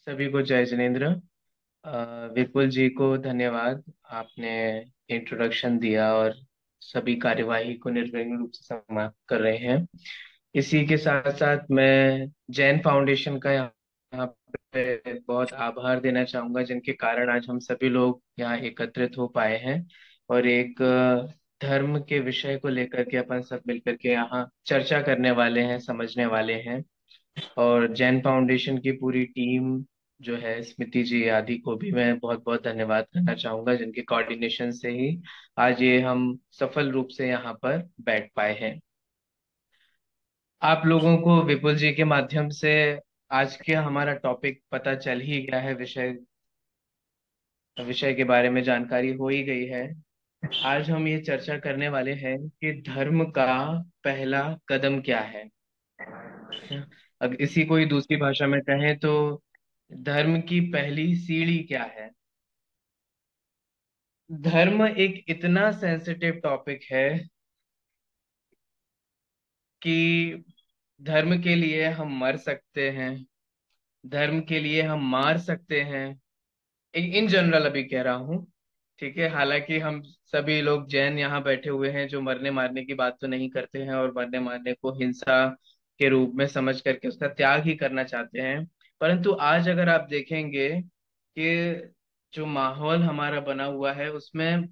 सभी को जय जिनेन्द्र। विपुल जी को धन्यवाद। आपने इंट्रोडक्शन दिया और सभी कार्यवाही को निर्विघ्न रूप से समाप्त कर रहे हैं। इसी के साथ साथ मैं जैन फाउंडेशन का यहाँ पे बहुत आभार देना चाहूंगा, जिनके कारण आज हम सभी लोग यहाँ एकत्रित हो पाए हैं और एक धर्म के विषय को लेकर के अपन सब मिलकर के यहाँ चर्चा करने वाले हैं, समझने वाले हैं। और जैन फाउंडेशन की पूरी टीम जो है, स्मिति जी आदि को भी मैं बहुत बहुत धन्यवाद करना चाहूंगा, जिनके कोऑर्डिनेशन से ही आज ये हम सफल रूप से यहाँ पर बैठ पाए हैं। आप लोगों को विपुल जी के माध्यम से आज के हमारा टॉपिक पता चल ही गया है, विषय विषय के बारे में जानकारी हो ही गई है। आज हम ये चर्चा करने वाले हैं कि धर्म का पहला कदम क्या है। अगर इसी कोई दूसरी भाषा में कहें तो धर्म की पहली सीढ़ी क्या है। धर्म एक इतना सेंसिटिव टॉपिक है कि धर्म के लिए हम मर सकते हैं, धर्म के लिए हम मार सकते हैं। इन जनरल अभी कह रहा हूँ, ठीक है। हालांकि हम सभी लोग जैन यहाँ बैठे हुए हैं जो मरने मारने की बात तो नहीं करते हैं और मरने मारने को हिंसा के रूप में समझ करके उसका त्याग ही करना चाहते हैं। परंतु आज अगर आप देखेंगे कि जो माहौल हमारा बना हुआ है उसमें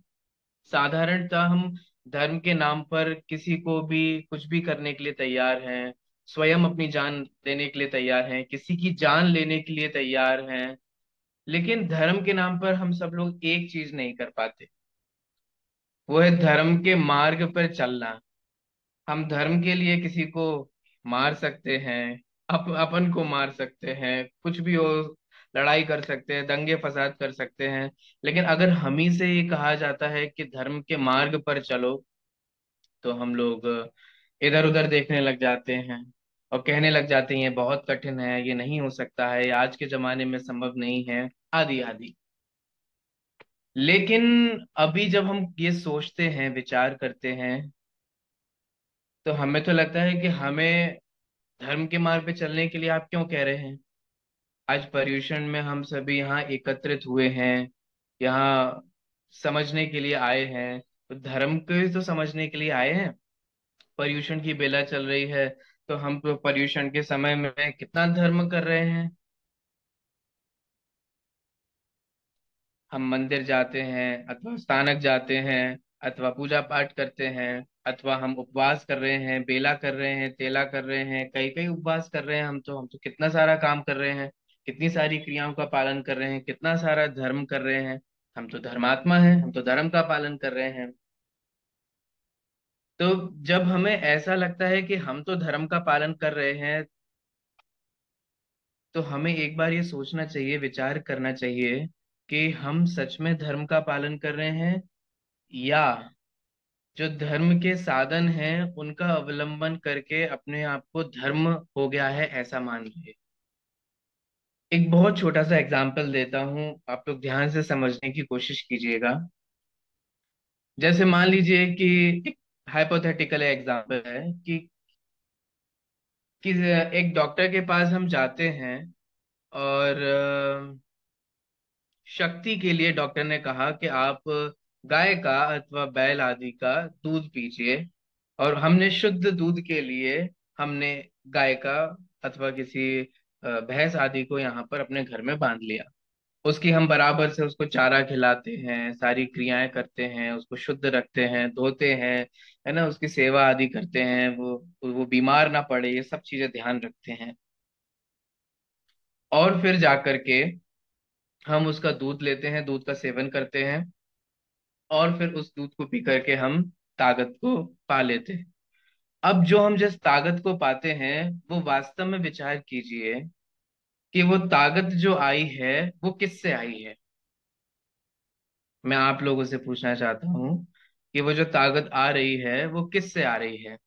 साधारणतः हम धर्म के नाम पर किसी को भी कुछ भी करने के लिए तैयार हैं, स्वयं अपनी जान देने के लिए तैयार हैं, किसी की जान लेने के लिए तैयार हैं। लेकिन धर्म के नाम पर हम सब लोग एक चीज नहीं कर पाते, वो है धर्म के मार्ग पर चलना। हम धर्म के लिए किसी को मार सकते हैं, अपन को मार सकते हैं, कुछ भी हो, लड़ाई कर सकते हैं, दंगे फसाद कर सकते हैं। लेकिन अगर हम ही से ये कहा जाता है कि धर्म के मार्ग पर चलो, तो हम लोग इधर उधर देखने लग जाते हैं और कहने लग जाते हैं ये बहुत कठिन है, ये नहीं हो सकता है, ये आज के जमाने में संभव नहीं है, आदि आदि। लेकिन अभी जब हम ये सोचते हैं, विचार करते हैं, तो हमें तो लगता है कि हमें धर्म के मार्ग पे चलने के लिए आप क्यों कह रहे हैं। आज पर्यूषण में हम सभी यहाँ एकत्रित हुए हैं, यहाँ समझने के लिए आए हैं, तो धर्म को ही तो समझने के लिए आए हैं। पर्यूषण की बेला चल रही है, तो हम तो पर्यूषण के समय में कितना धर्म कर रहे हैं। हम मंदिर जाते हैं अथवा स्थानक जाते हैं, अथवा पूजा पाठ करते हैं, अथवा हम उपवास कर रहे हैं, बेला कर रहे हैं, तेला कर रहे हैं, कई कई उपवास कर रहे हैं। हम तो कितना सारा काम कर रहे हैं, कितनी सारी क्रियाओं का पालन कर रहे हैं, कितना सारा धर्म कर रहे हैं। हम तो धर्मात्मा हैं, हम तो धर्म का पालन कर रहे हैं। तो जब हमें ऐसा लगता है कि हम तो धर्म का पालन कर रहे हैं, तो हमें एक बार ये सोचना चाहिए, विचार करना चाहिए कि हम सच में धर्म का पालन कर रहे हैं, या जो धर्म के साधन हैं उनका अवलंबन करके अपने आप को धर्म हो गया है ऐसा मान रहे। एक बहुत छोटा सा एग्जाम्पल देता हूँ, आप लोग ध्यान से समझने की कोशिश कीजिएगा। जैसे मान लीजिए कि एक हाइपोथेटिकल एग्जाम्पल है कि एक डॉक्टर के पास हम जाते हैं और शक्ति के लिए डॉक्टर ने कहा कि आप गाय का अथवा बैल आदि का दूध पीजिए। और हमने शुद्ध दूध के लिए हमने गाय का अथवा किसी भैंस आदि को यहाँ पर अपने घर में बांध लिया। उसकी हम बराबर से उसको चारा खिलाते हैं, सारी क्रियाएं करते हैं, उसको शुद्ध रखते हैं, धोते हैं, है ना, उसकी सेवा आदि करते हैं, वो बीमार ना पड़े, ये सब चीजें ध्यान रखते हैं। और फिर जाकर के हम उसका दूध लेते हैं, दूध का सेवन करते हैं, और फिर उस दूध को पी करके हम ताकत को पा लेते हैं। अब जो हम जिस ताकत को पाते हैं, वो वास्तव में विचार कीजिए कि वो ताकत जो आई है वो किससे आई है। मैं आप लोगों से पूछना चाहता हूँ कि वो जो ताकत आ रही है वो किससे आ रही है।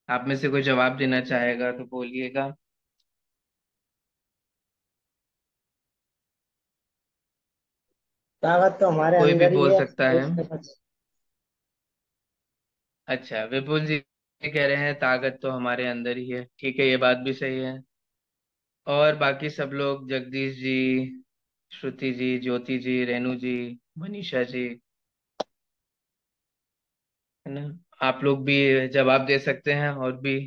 आप में से कोई जवाब देना चाहेगा तो बोलिएगा। ताकत तो हमारे कोई भी अंदर ही बोल है। सकता है। दूसरे कुछ। अच्छा, विपुल जी कह रहे हैं ताकत तो हमारे अंदर ही है, ठीक है, ये बात भी सही है। और बाकी सब लोग, जगदीश जी, श्रुति जी, ज्योति जी, रेनू जी, मनीषा जी, है ना, आप लोग भी जवाब दे सकते हैं। और भी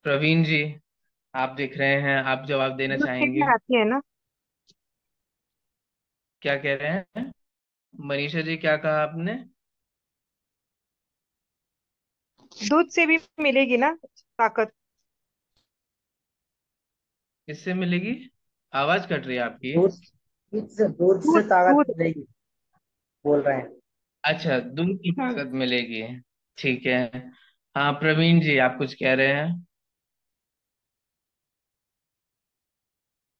प्रवीण जी, आप दिख रहे हैं, आप जवाब देना दूध से भी चाहेंगे? आती है ना? क्या कह रहे हैं? मनीषा जी, क्या कहा आपने? दूध से भी मिलेगी ना ताकत? किससे मिलेगी? आवाज कट रही है आपकी। दूध दूध से दूध ताकत दूध। मिलेगी बोल रहे हैं। अच्छा, दूध की ताकत मिलेगी। ठीक है। हाँ प्रवीण जी, आप कुछ कह रहे हैं?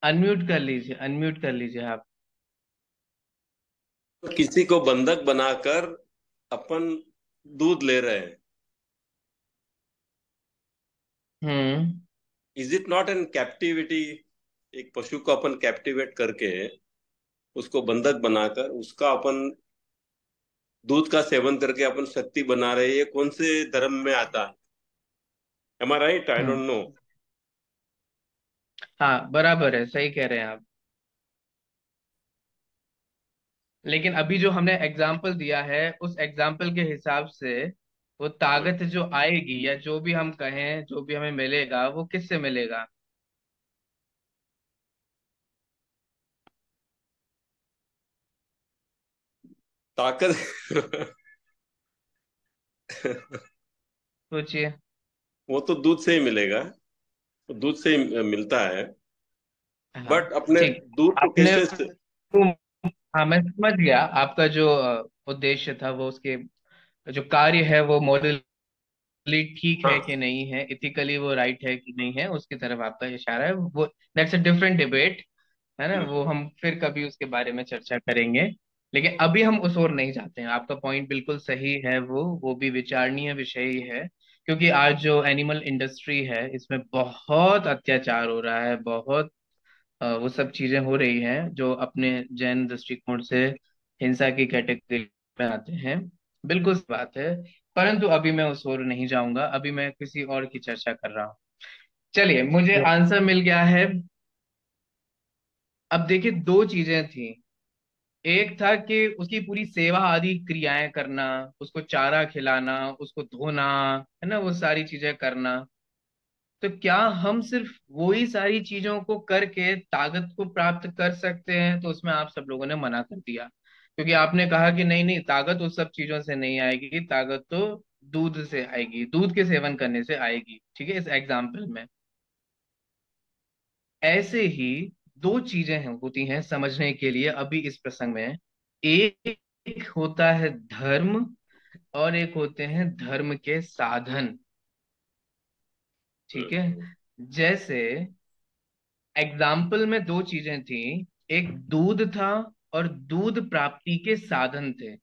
अनम्यूट कर लीजिए, अनम्यूट कर लीजिए आप। तो किसी को बंधक बनाकर अपन दूध ले रहे हैं। Hmm. Is it not an captivity? एक पशु को अपन कैप्टिवेट करके उसको बंधक बनाकर उसका अपन दूध का सेवन करके अपन शक्ति बना रहे हैं, ये कौन से धर्म में आता है? Am I right? I hmm. Don't know. हाँ बराबर है, सही कह रहे हैं आप। लेकिन अभी जो हमने एग्जाम्पल दिया है, उस एग्जाम्पल के हिसाब से वो ताकत जो आएगी, या जो भी हम कहें, जो भी हमें मिलेगा, वो किससे मिलेगा? ताकत सोचिए। वो तो दूध से ही मिलेगा, तो दूध से ही मिलता है। हाँ बट अपने ठीक। दूध को आपने, कैसे हाँ मैं समझ गया आपका जो उद्देश्य था, वो उसके जो कार्य है वो मॉरली ठीक है हाँ। कि नहीं है, इथिकली वो राइट है कि नहीं है, उसकी तरफ आपका इशारा है। वो दैट्स अ डिफरेंट डिबेट, है ना, वो हम फिर कभी उसके बारे में चर्चा करेंगे। लेकिन अभी हम उस ओर नहीं जाते हैं। आपका पॉइंट बिल्कुल सही है, वो भी विचारणीय विषय ही है। क्योंकि आज जो एनिमल इंडस्ट्री है, इसमें बहुत अत्याचार हो रहा है, बहुत वो सब चीजें हो रही हैं जो अपने जैन दृष्टिकोण से हिंसा की कैटेगरी में आते हैं। बिल्कुल सही बात है। परंतु अभी मैं उस ओर नहीं जाऊंगा, अभी मैं किसी और की चर्चा कर रहा हूँ। चलिए, मुझे आंसर मिल गया है। अब देखिए, दो चीजें थी। एक था कि उसकी पूरी सेवा आदि क्रियाएं करना, उसको चारा खिलाना, उसको धोना, है ना, वो सारी चीजें करना। तो क्या हम सिर्फ वो ही सारी चीजों को करके ताकत को प्राप्त कर सकते हैं? तो उसमें आप सब लोगों ने मना कर दिया, क्योंकि आपने कहा कि नहीं नहीं, ताकत उस सब चीजों से नहीं आएगी, ताकत तो दूध से आएगी, दूध के सेवन करने से आएगी। ठीक है, इस एग्जाम्पल में ऐसे ही दो चीजें हैं, होती हैं समझने के लिए अभी इस प्रसंग में। एक होता है धर्म, और एक होते हैं धर्म के साधन। ठीक है। जैसे एग्जाम्पल में दो चीजें थी, एक दूध था और दूध प्राप्ति के साधन थे।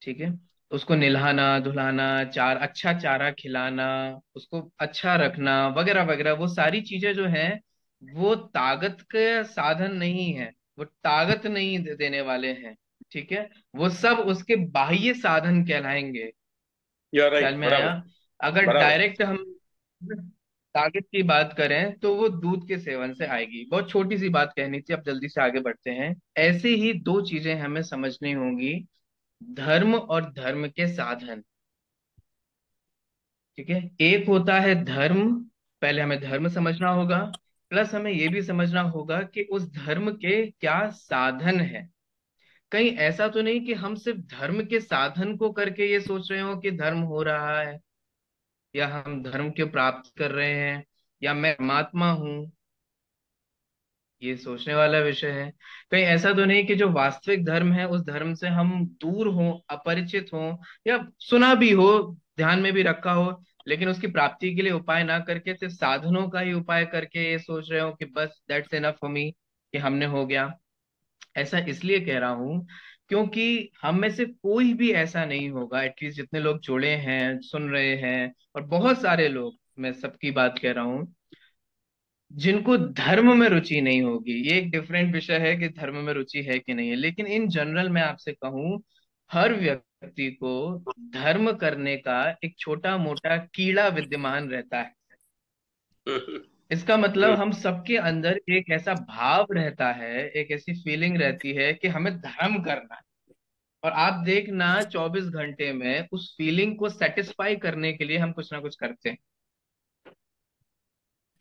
ठीक है। उसको निल्हाना, धुलाना, अच्छा चारा खिलाना, उसको अच्छा रखना, वगैरह वगैरह, वो सारी चीजें जो हैं, वो ताकत के साधन नहीं है, वो ताकत नहीं देने वाले हैं। ठीक है। वो सब उसके बाह्य साधन कहलाएंगे। यू आर ख्याल राइट, में आया? बराबर। अगर बराबर। डायरेक्ट हम ताकत की बात करें, तो वो दूध के सेवन से आएगी। बहुत छोटी सी बात कहनी थी, अब जल्दी से आगे बढ़ते हैं। ऐसे ही दो चीजें हमें समझनी होंगी, धर्म और धर्म के साधन। ठीक है। एक होता है धर्म, पहले हमें धर्म समझना होगा, प्लस हमें यह भी समझना होगा कि उस धर्म के क्या साधन है। कहीं ऐसा तो नहीं कि हम सिर्फ धर्म के साधन को करके ये सोच रहे हो कि धर्म हो रहा है, या हम धर्म के प्राप्त कर रहे हैं, या मैं परमात्मा हूँ। ये सोचने वाला विषय है। कहीं ऐसा तो नहीं कि जो वास्तविक धर्म है, उस धर्म से हम दूर हों, अपरिचित हों, या सुना भी हो, ध्यान में भी रखा हो, लेकिन उसकी प्राप्ति के लिए उपाय ना करके सिर्फ साधनों का ही उपाय करके ये सोच रहे हो कि बस दैट्स इनफ फॉर मी, कि हमने हो गया। ऐसा इसलिए कह रहा हूं क्योंकि हम में से कोई भी ऐसा नहीं होगा, एटलीस्ट जितने लोग जुड़े हैं, सुन रहे हैं, और बहुत सारे लोग, मैं सबकी बात कह रहा हूं, जिनको धर्म में रुचि नहीं होगी। ये एक डिफरेंट विषय है कि धर्म में रुचि है कि नहीं है, लेकिन इन जनरल मैं आपसे कहूं, हर व्यक्ति को धर्म करने का एक छोटा मोटा कीड़ा विद्यमान रहता है। इसका मतलब हम्म। हम सबके अंदर एक ऐसा भाव रहता है, एक ऐसी फीलिंग रहती है कि हमें धर्म करना है। और आप देखना 24 घंटे में उस फीलिंग को सेटिस्फाई करने के लिए हम कुछ ना कुछ करते हैं।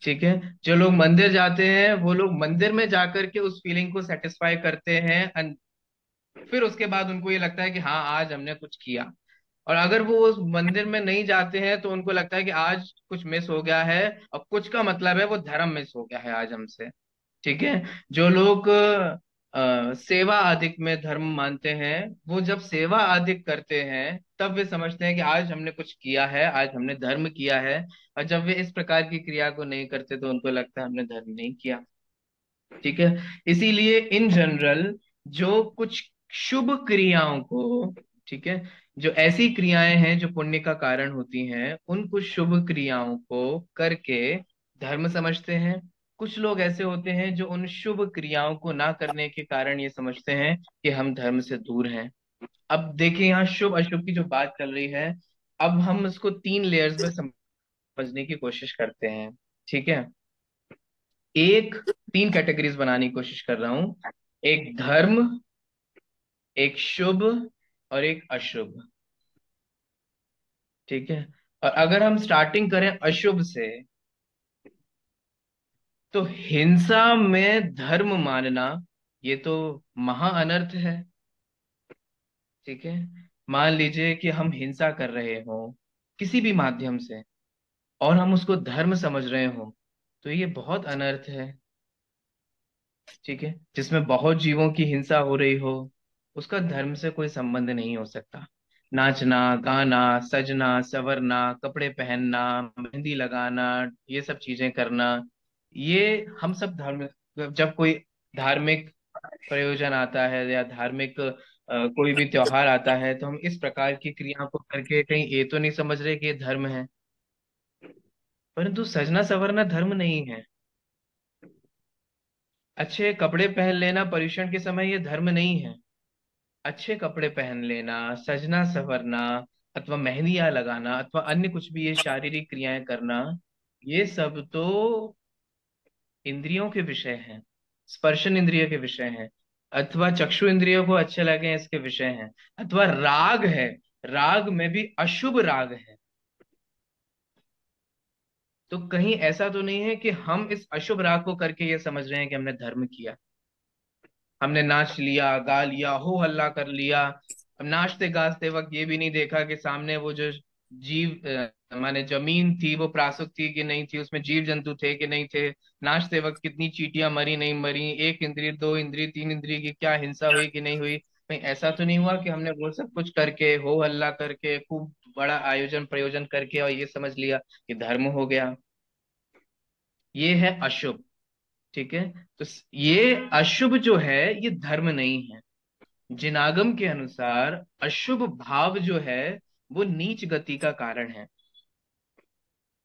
ठीक है। जो लोग मंदिर जाते हैं वो लोग मंदिर में जाकर के उस फीलिंग को सेटिस्फाई करते हैं, फिर उसके बाद उनको ये लगता है कि हाँ आज हमने कुछ किया। और अगर वो उस मंदिर में नहीं जाते हैं तो उनको लगता है कि आज कुछ मिस हो गया है। और कुछ का मतलब है वो धर्म मिस हो गया है आज हमसे। ठीक है। जो लोग सेवा आदि में धर्म मानते हैं, वो जब सेवा आदि करते हैं तब वे समझते हैं कि आज हमने कुछ किया है, आज हमने धर्म किया है। और जब वे इस प्रकार की क्रिया को नहीं करते तो उनको लगता है हमने धर्म नहीं किया। ठीक है। इसीलिए इन जनरल जो कुछ शुभ क्रियाओं को, ठीक है, जो ऐसी क्रियाएं हैं जो पुण्य का कारण होती हैं, उन कुछ शुभ क्रियाओं को करके धर्म समझते हैं। कुछ लोग ऐसे होते हैं जो उन शुभ क्रियाओं को ना करने के कारण ये समझते हैं कि हम धर्म से दूर हैं। अब देखिए यहाँ शुभ अशुभ की जो बात चल रही है, अब हम इसको 3 लेयर्स में समझने की कोशिश करते हैं। ठीक है। एक 3 कैटेगरीज बनाने की कोशिश कर रहा हूं। एक धर्म, एक शुभ, और एक अशुभ। ठीक है। और अगर हम स्टार्टिंग करें अशुभ से, तो हिंसा में धर्म मानना ये तो महा अनर्थ है। ठीक है। मान लीजिए कि हम हिंसा कर रहे हो किसी भी माध्यम से, और हम उसको धर्म समझ रहे हो, तो ये बहुत अनर्थ है। ठीक है। जिसमें बहुत जीवों की हिंसा हो रही हो, उसका धर्म से कोई संबंध नहीं हो सकता। नाचना, गाना, सजना संवरना, कपड़े पहनना, मेहंदी लगाना, ये सब चीजें करना, ये हम सब धर्म, जब कोई धार्मिक प्रयोजन आता है या धार्मिक कोई भी त्योहार आता है, तो हम इस प्रकार की क्रिया को करके कहीं ये तो नहीं समझ रहे कि ये धर्म है। परंतु सजना संवरना धर्म नहीं है। अच्छे कपड़े पहन लेना पर्यूषण के समय ये धर्म नहीं है। अच्छे कपड़े पहन लेना, सजना संवरना, अथवा मेहंदियां लगाना, अथवा अन्य कुछ भी ये शारीरिक क्रियाएं करना, ये सब तो इंद्रियों के विषय हैं। स्पर्शन इंद्रिय के विषय हैं, अथवा चक्षु इंद्रियों को अच्छे लगे इसके विषय हैं, अथवा राग है। राग में भी अशुभ राग है। तो कहीं ऐसा तो नहीं है कि हम इस अशुभ राग को करके ये समझ रहे हैं कि हमने धर्म किया। हमने नाच लिया, गा लिया, हो हल्ला कर लिया। अब नाचते गाते वक्त ये भी नहीं देखा कि सामने वो जो जीव माने जमीन थी वो प्रासुक थी कि नहीं थी, उसमें जीव जंतु थे कि नहीं थे। नाचते वक्त कितनी चींटियां मरी नहीं मरी, एक इंद्रिय, दो इंद्रिय, तीन इंद्रिय की क्या हिंसा हुई कि नहीं हुई। कहीं ऐसा तो नहीं हुआ कि हमने वो सब कुछ करके, हो हल्ला करके, खूब बड़ा आयोजन प्रयोजन करके और ये समझ लिया कि धर्म हो गया। ये है अशुभ। ठीक है। तो ये अशुभ जो है ये धर्म नहीं है। जिनागम के अनुसार अशुभ भाव जो है वो नीच गति का कारण है।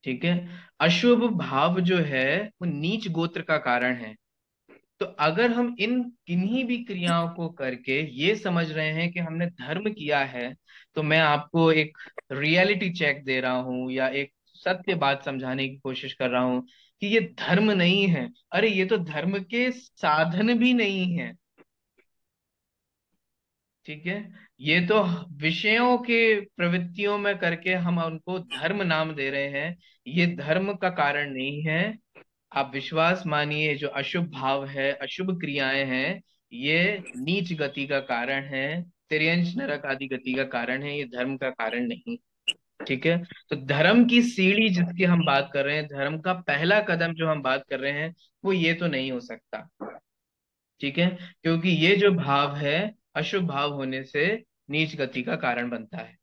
ठीक है। अशुभ भाव जो है वो नीच गोत्र का कारण है। तो अगर हम इन किन्हीं भी क्रियाओं को करके ये समझ रहे हैं कि हमने धर्म किया है, तो मैं आपको एक रियलिटी चेक दे रहा हूं या एक सत्य बात समझाने की कोशिश कर रहा हूं कि ये धर्म नहीं है। अरे ये तो धर्म के साधन भी नहीं है। ठीक है। ये तो विषयों के प्रवृत्तियों में करके हम उनको धर्म नाम दे रहे हैं। ये धर्म का कारण नहीं है। आप विश्वास मानिए, जो अशुभ भाव है, अशुभ क्रियाएं हैं, ये नीच गति का कारण है, तिर्यंच नरक आदि गति का कारण है, ये धर्म का कारण नहीं। ठीक है। तो धर्म की सीढ़ी जिसकी हम बात कर रहे हैं, धर्म का पहला कदम जो हम बात कर रहे हैं, वो ये तो नहीं हो सकता। ठीक है। क्योंकि ये जो भाव है, अशुभ भाव होने से नीच गति का कारण बनता है।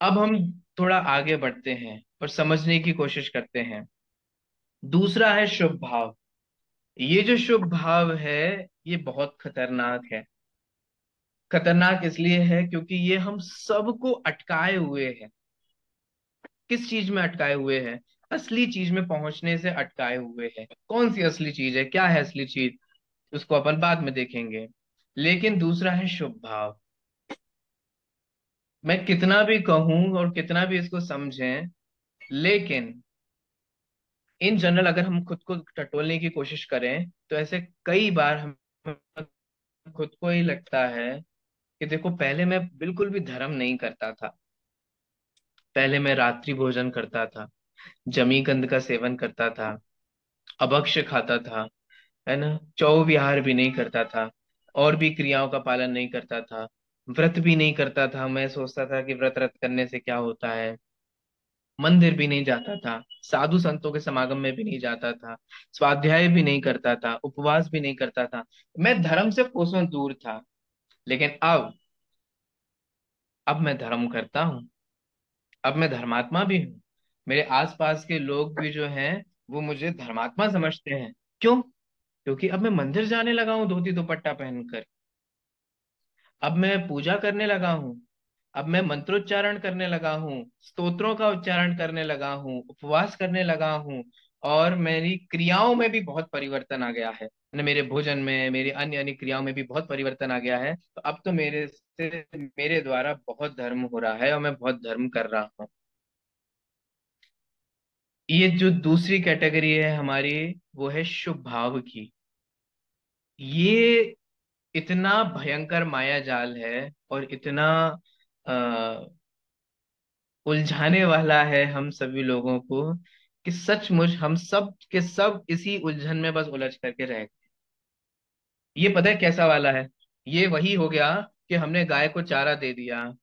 अब हम थोड़ा आगे बढ़ते हैं और समझने की कोशिश करते हैं। दूसरा है शुभ भाव। ये जो शुभ भाव है ये बहुत खतरनाक है। खतरनाक इसलिए है क्योंकि ये हम सबको अटकाए हुए है। किस चीज में अटकाए हुए हैं? असली चीज में पहुंचने से अटकाए हुए हैं। कौन सी असली चीज है, क्या है असली चीज, उसको अपन बाद में देखेंगे। लेकिन दूसरा है शुभ भाव। मैं कितना भी कहूं और कितना भी इसको समझें, लेकिन इन जनरल अगर हम खुद को टटोलने की कोशिश करें तो ऐसे कई बार हम खुद को ही लगता है कि देखो पहले मैं बिल्कुल भी धर्म नहीं करता था। पहले मैं रात्रि भोजन करता था, जमी कंद का सेवन करता था, अभक्ष्य खाता था, है ना, चौ विहार भी नहीं करता था, और भी क्रियाओं का पालन नहीं करता था, व्रत भी नहीं करता था। मैं सोचता था कि व्रत रत करने से क्या होता है, मंदिर भी नहीं जाता था, साधु संतों के समागम में भी नहीं जाता था, स्वाध्याय भी नहीं करता था, उपवास भी नहीं करता था। मैं धर्म से कोसों दूर था। लेकिन अब मैं धर्म करता हूँ। अब मैं धर्मात्मा भी हूँ। मेरे आसपास के लोग भी जो हैं वो मुझे धर्मात्मा समझते हैं। क्यों? क्योंकि अब मैं मंदिर जाने लगा हूँ धोती दुपट्टा पहनकर। अब मैं पूजा करने लगा हूँ। अब मैं मंत्रोच्चारण करने लगा हूँ, स्तोत्रों का उच्चारण करने लगा हूँ, उपवास करने लगा हूँ। और मेरी क्रियाओं में भी बहुत परिवर्तन आ गया है ना, मेरे भोजन में, मेरी अन्य अन्य क्रियाओं में भी बहुत परिवर्तन आ गया है। तो अब तो मेरे द्वारा बहुत धर्म हो रहा है और मैं बहुत धर्म कर रहा हूँ। ये जो दूसरी कैटेगरी है हमारी, वो है शुभ भाव की। ये इतना भयंकर माया जाल है और इतना उलझाने वाला है हम सभी लोगों को, कि सचमुच हम सब के सब इसी उलझन में बस उलझ करके रह गए। ये पता है कैसा वाला है? ये वही हो गया कि हमने गाय को चारा दे दिया,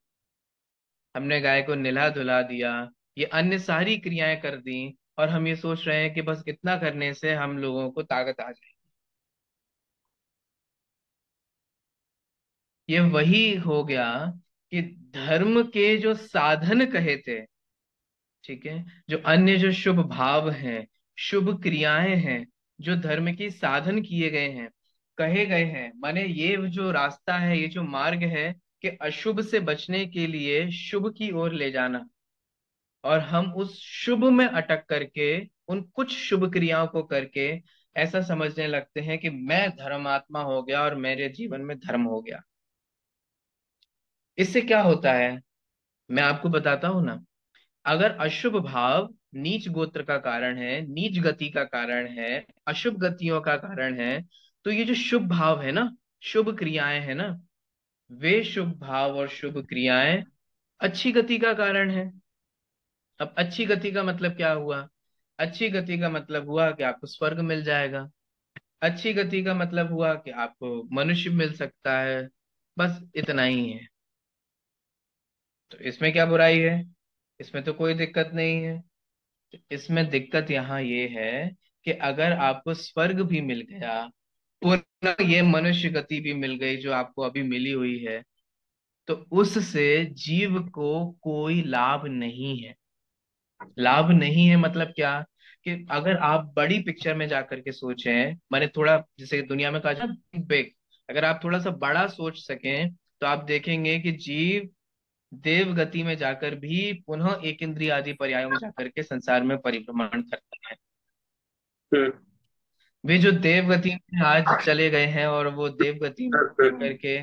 हमने गाय को निला धुला दिया, ये अन्य सारी क्रियाएं कर दी, और हम ये सोच रहे हैं कि बस इतना करने से हम लोगों को ताकत आ जाए। ये वही हो गया कि धर्म के जो साधन कहे थे, ठीक है, जो अन्य जो शुभ भाव हैं, शुभ क्रियाएं हैं, जो धर्म की साधन किए गए हैं, कहे गए हैं, माने ये जो रास्ता है, ये जो मार्ग है कि अशुभ से बचने के लिए शुभ की ओर ले जाना, और हम उस शुभ में अटक करके उन कुछ शुभ क्रियाओं को करके ऐसा समझने लगते हैं कि मैं धर्मात्मा हो गया और मेरे जीवन में धर्म हो गया। इससे क्या होता है मैं आपको बताता हूं ना। अगर अशुभ भाव नीच गोत्र का कारण है, नीच गति का कारण है, अशुभ गतियों का कारण है, तो ये जो शुभ भाव है ना, शुभ क्रियाएं है ना, वे शुभ भाव और शुभ क्रियाएं अच्छी गति का कारण है। अब अच्छी गति का मतलब क्या हुआ? अच्छी गति का मतलब हुआ कि आपको स्वर्ग मिल जाएगा। अच्छी गति का मतलब हुआ कि आपको मनुष्य मिल सकता है। बस इतना ही है। तो इसमें क्या बुराई है? इसमें तो कोई दिक्कत नहीं है। इसमें दिक्कत यहाँ ये है कि अगर आपको स्वर्ग भी मिल गया, पुनः ये मनुष्य गति भी मिल गई जो आपको अभी मिली हुई है, तो उससे जीव को कोई लाभ नहीं है। लाभ नहीं है मतलब क्या? कि अगर आप बड़ी पिक्चर में जाकर के सोचें, मैंने थोड़ा जैसे दुनिया में कहा जाए बिग, अगर आप थोड़ा सा बड़ा सोच सकें, तो आप देखेंगे कि जीव देव गति में जाकर भी पुनः एक इंद्रिय आदि पर्यायों में जाकर के संसार में परिभ्रमण करते हैं। हम्म। वे जो देव गति में आज चले गए हैं और वो देव गति में करके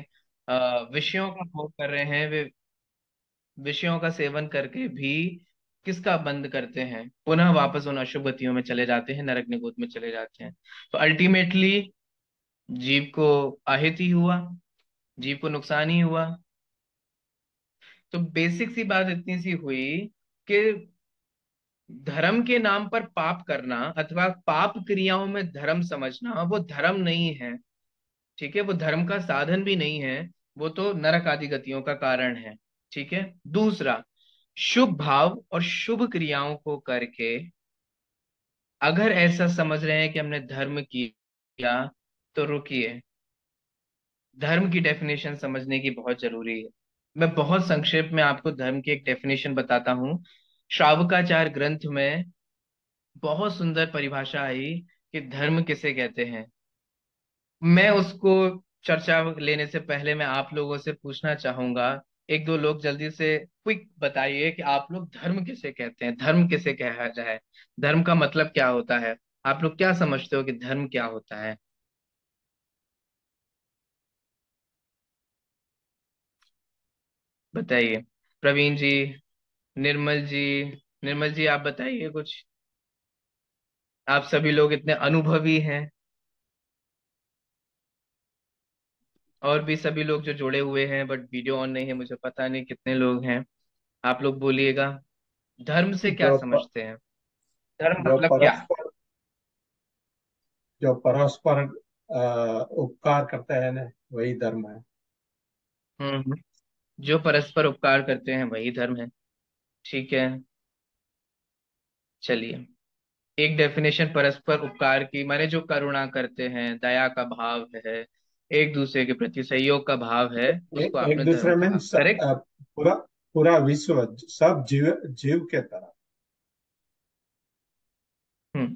विषयों का भोग कर रहे हैं, वे विषयों का सेवन करके भी किसका बंद करते हैं? पुनः वापस उन अशुभ गतियों में चले जाते हैं, नरक निगोद में चले जाते हैं। तो अल्टीमेटली जीव को अहित ही हुआ, जीव को नुकसान ही हुआ। तो बेसिक सी बात इतनी सी हुई कि धर्म के नाम पर पाप करना अथवा पाप क्रियाओं में धर्म समझना वो धर्म नहीं है। ठीक है, वो धर्म का साधन भी नहीं है, वो तो नरक आदि गतियों का कारण है। ठीक है। दूसरा, शुभ भाव और शुभ क्रियाओं को करके अगर ऐसा समझ रहे हैं कि हमने धर्म किया, तो रुकिए, धर्म की डेफिनेशन समझने की बहुत जरूरी है। मैं बहुत संक्षेप में आपको धर्म की एक डेफिनेशन बताता हूँ। श्रावकाचार ग्रंथ में बहुत सुंदर परिभाषा आई कि धर्म किसे कहते हैं। मैं उसको चर्चा लेने से पहले मैं आप लोगों से पूछना चाहूंगा, एक दो लोग जल्दी से क्विक बताइए कि आप लोग धर्म किसे कहते हैं, धर्म किसे कहा जाए, धर्म का मतलब क्या होता है? आप लोग क्या समझते हो कि धर्म क्या होता है? बताइए। प्रवीण जी, निर्मल जी, निर्मल जी आप बताइए कुछ। आप सभी लोग इतने अनुभवी हैं, और भी सभी लोग जो जुड़े हुए हैं, बट वीडियो ऑन नहीं है, मुझे पता नहीं कितने लोग हैं। आप लोग बोलिएगा, धर्म से क्या जो प, समझते हैं? धर्म जो मतलब क्या? परस्पर जो परस्पर उपकार करते हैं ना, वही धर्म है। हम्म। जो परस्पर उपकार करते हैं वही धर्म है। ठीक है, चलिए। एक डेफिनेशन परस्पर उपकार की माने जो करुणा करते हैं, दया का भाव है, एक दूसरे के प्रति सहयोग का भाव है, उसको एक आपने धर्म दूसरे में कहा, करेक्ट। पूरा पूरा विश्व, सब जीव जीव के तरह। हम्म।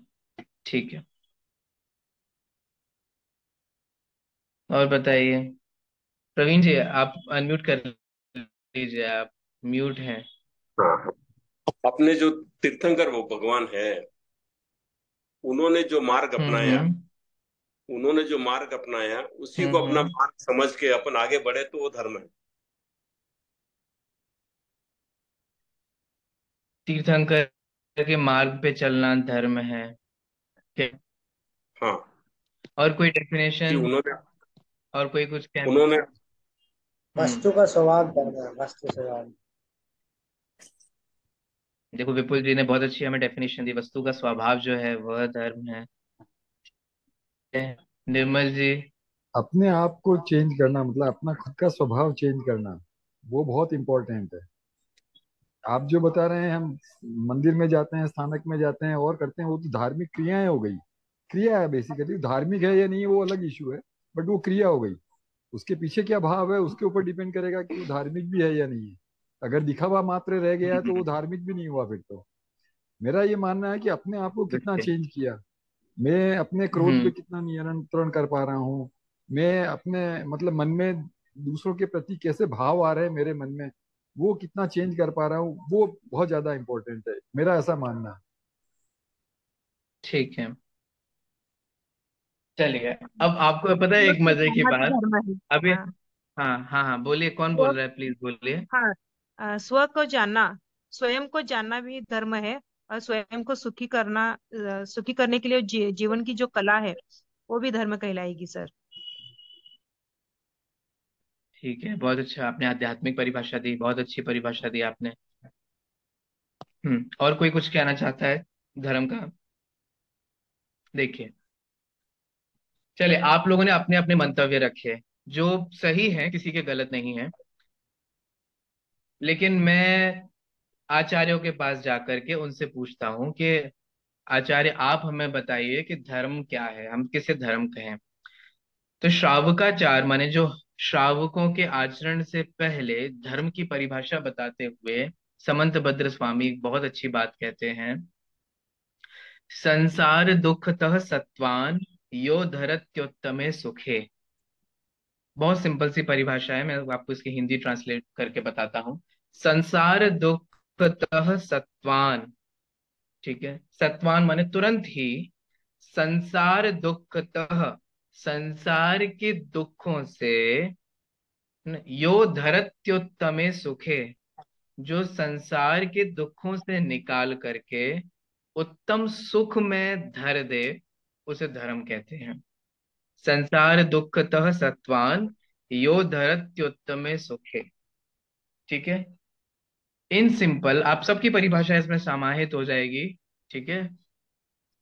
ठीक है, और बताइए। प्रवीण जी, आप अनम्यूट कर लीजिए, आप म्यूट हैं। हाँ, अपने जो तीर्थंकर वो भगवान है, उन्होंने जो मार्ग अपनाया, हम्म। उन्होंने जो मार्ग अपनाया उसी को अपना हम्म। मार्ग समझ के अपन आगे बढ़े तो वो धर्म है। तीर्थंकर के मार्ग पे चलना धर्म है, ठीक है। हाँ, और कोई कि डेफिनेशन, उन्होंने और कोई कुछ कहना? उन्होंने हम्म। वस्तु का स्वभाव धर्म है, वस्तु स्वभाव। देखो, विपुल जी ने बहुत अच्छी हमें डेफिनेशन दी, वस्तु का स्वभाव जो है वह धर्म है। निर्मल जी। अपने आप को चेंज करना मतलब अपना खुद का स्वभाव चेंज करना, वो बहुत इंपॉर्टेंट है। आप जो बता रहे हैं, हम मंदिर में जाते हैं, स्थानक में जाते हैं और करते हैं, वो तो धार्मिक क्रियाएं हो गई। क्रिया है बेसिकली, धार्मिक है या नहीं वो अलग इशू है, बट वो क्रिया हो गई। उसके पीछे क्या भाव है उसके ऊपर डिपेंड करेगा कि वो धार्मिक भी है या नहीं है। अगर दिखावा मात्र रह गया है तो वो धार्मिक भी नहीं हुआ फिर तो। मेरा ये मानना है कि अपने आप को कितना ओके। चेंज किया, मैं अपने क्रोध पे हम्म। कितना नियंत्रण कर पा रहा हूँ, मैं अपने मतलब मन में दूसरों के प्रति कैसे भाव आ रहे हैं मेरे मन में, वो कितना चेंज कर पा रहा हूँ, वो बहुत ज्यादा इंपॉर्टेंट है, मेरा ऐसा मानना है। ठीक है, चलिए। अब आपको पता है स्व एक को मजे की जानना भी बात? धर्म है। अभी, हाँ। हाँ हाँ हाँ, बोलिए, कौन स्व बोल रहा है, प्लीज बोलिए। हाँ, स्व को जानना, स्वयं को जानना भी धर्म है। और स्वयं को सुखी करना, सुखी करने के लिए जीवन की जो कला है, वो भी धर्म कहलाएगी सर। ठीक है, बहुत अच्छा, आपने आध्यात्मिक परिभाषा दी, बहुत अच्छी परिभाषा दी आपने। और कोई कुछ कहना चाहता है धर्म का? देखिए, चलिए, आप लोगों ने अपने अपने मंतव्य रखे, जो सही है, किसी के गलत नहीं है। लेकिन मैं आचार्यों के पास जाकर के उनसे पूछता हूँ कि आचार्य, आप हमें बताइए कि धर्म क्या है, हम किसे धर्म कहें? तो श्रावकाचार माने जो श्रावकों के आचरण से पहले धर्म की परिभाषा बताते हुए समंत भद्र स्वामी बहुत अच्छी बात कहते हैं। संसार दुखतः सत्वान यो धरत्योत्तमे सुखे। बहुत सिंपल सी परिभाषा है, मैं आपको इसकी हिंदी ट्रांसलेट करके बताता हूँ। संसार दुखतः सत्वान, ठीक है, सत्वान माने तुरंत ही, संसार दुखतः, संसार के दुखों से, यो धरत्योत्तमे सुखे, जो संसार के दुखों से निकाल करके उत्तम सुख में धर दे, उसे धर्म कहते हैं। संसार दुखतः सत्वान यो धरत्योत्तमे सुखे। ठीक है, इन सिंपल आप सबकी परिभाषा इसमें समाहित हो जाएगी। ठीक है,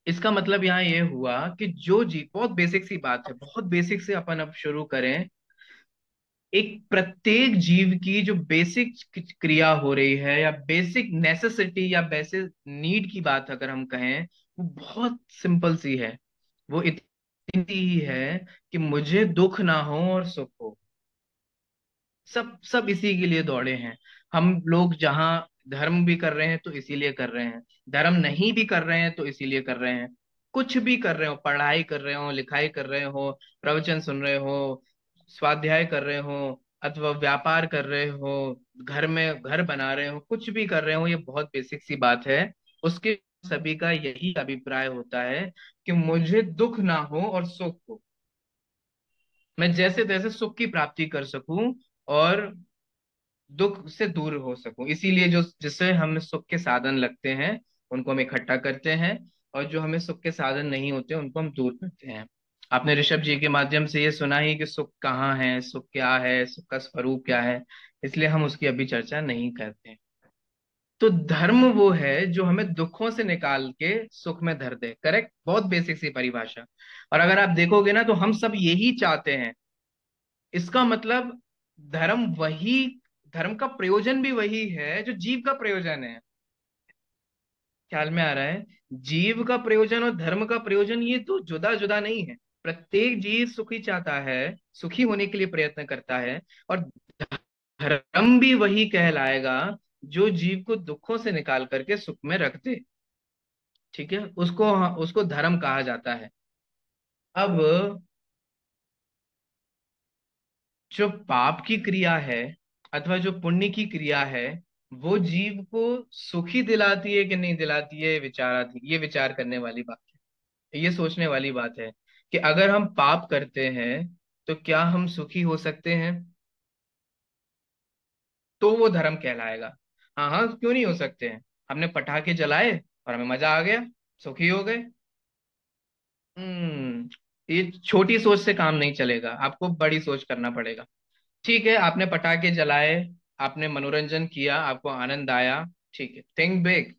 इसका मतलब यहाँ ये हुआ कि जो जी, बहुत बेसिक सी बात है, बहुत बेसिक से अपन अब शुरू करें। एक प्रत्येक जीव की जो बेसिक क्रिया हो रही है, या बेसिक नेसेसिटी या बेसिक नीड की बात अगर हम कहें, वो बहुत सिंपल सी है। वो इतनी ही है कि मुझे दुख ना हो और सुख हो। सब सब इसी के लिए दौड़े हैं। हम लोग जहाँ धर्म भी कर रहे हैं तो इसीलिए कर रहे हैं, धर्म नहीं भी कर रहे हैं तो इसीलिए कर रहे हैं। कुछ भी कर रहे हो, पढ़ाई कर रहे हो, लिखाई कर रहे हो, प्रवचन सुन रहे हो, स्वाध्याय कर रहे हो, अथवा व्यापार कर रहे हो, घर में घर बना रहे हो, कुछ भी कर रहे हो, ये बहुत बेसिक सी बात है। उसके सभी का यही अभिप्राय होता है कि मुझे दुख ना हो और सुख हो, मैं जैसे तैसे सुख की प्राप्ति कर सकूं और दुख से दूर हो सकूं। इसीलिए जो जिससे हम सुख के साधन लगते हैं, उनको हम इकट्ठा करते हैं, और जो हमें सुख के साधन नहीं होते उनको हम दूर करते हैं। आपने ऋषभ जी के माध्यम से ये सुना ही कि सुख कहाँ है, सुख क्या है, सुख का स्वरूप क्या है, इसलिए हम उसकी अभी चर्चा नहीं करते। तो धर्म वो है जो हमें दुखों से निकाल के सुख में धर दे। करेक्ट, बहुत बेसिक सी परिभाषा। और अगर आप देखोगे ना तो हम सब यही चाहते हैं। इसका मतलब धर्म वही, धर्म का प्रयोजन भी वही है जो जीव का प्रयोजन है। ख्याल में आ रहा है? जीव का प्रयोजन और धर्म का प्रयोजन ये तो जुदा जुदा नहीं है। प्रत्येक जीव सुखी चाहता है, सुखी होने के लिए प्रयत्न करता है। और धर्म भी वही कहलाएगा जो जीव को दुखों से निकाल करके सुख में रख दे। ठीक है, उसको उसको धर्म कहा जाता है। अब जो पाप की क्रिया है अथवा जो पुण्य की क्रिया है, वो जीव को सुखी दिलाती है कि नहीं दिलाती है, ये विचार करने वाली बात है। ये सोचने वाली बात है कि अगर हम पाप करते हैं तो क्या हम सुखी हो सकते हैं? तो वो धर्म कहलाएगा। हाँ हाँ, क्यों नहीं हो सकते हैं? हमने पटाखे जलाए और हमें मजा आ गया, सुखी हो गए। ये छोटी सोच से काम नहीं चलेगा, आपको बड़ी सोच करना पड़ेगा। ठीक है, आपने पटाखे जलाए, आपने मनोरंजन किया, आपको आनंद आया, ठीक है, थिंक बिग।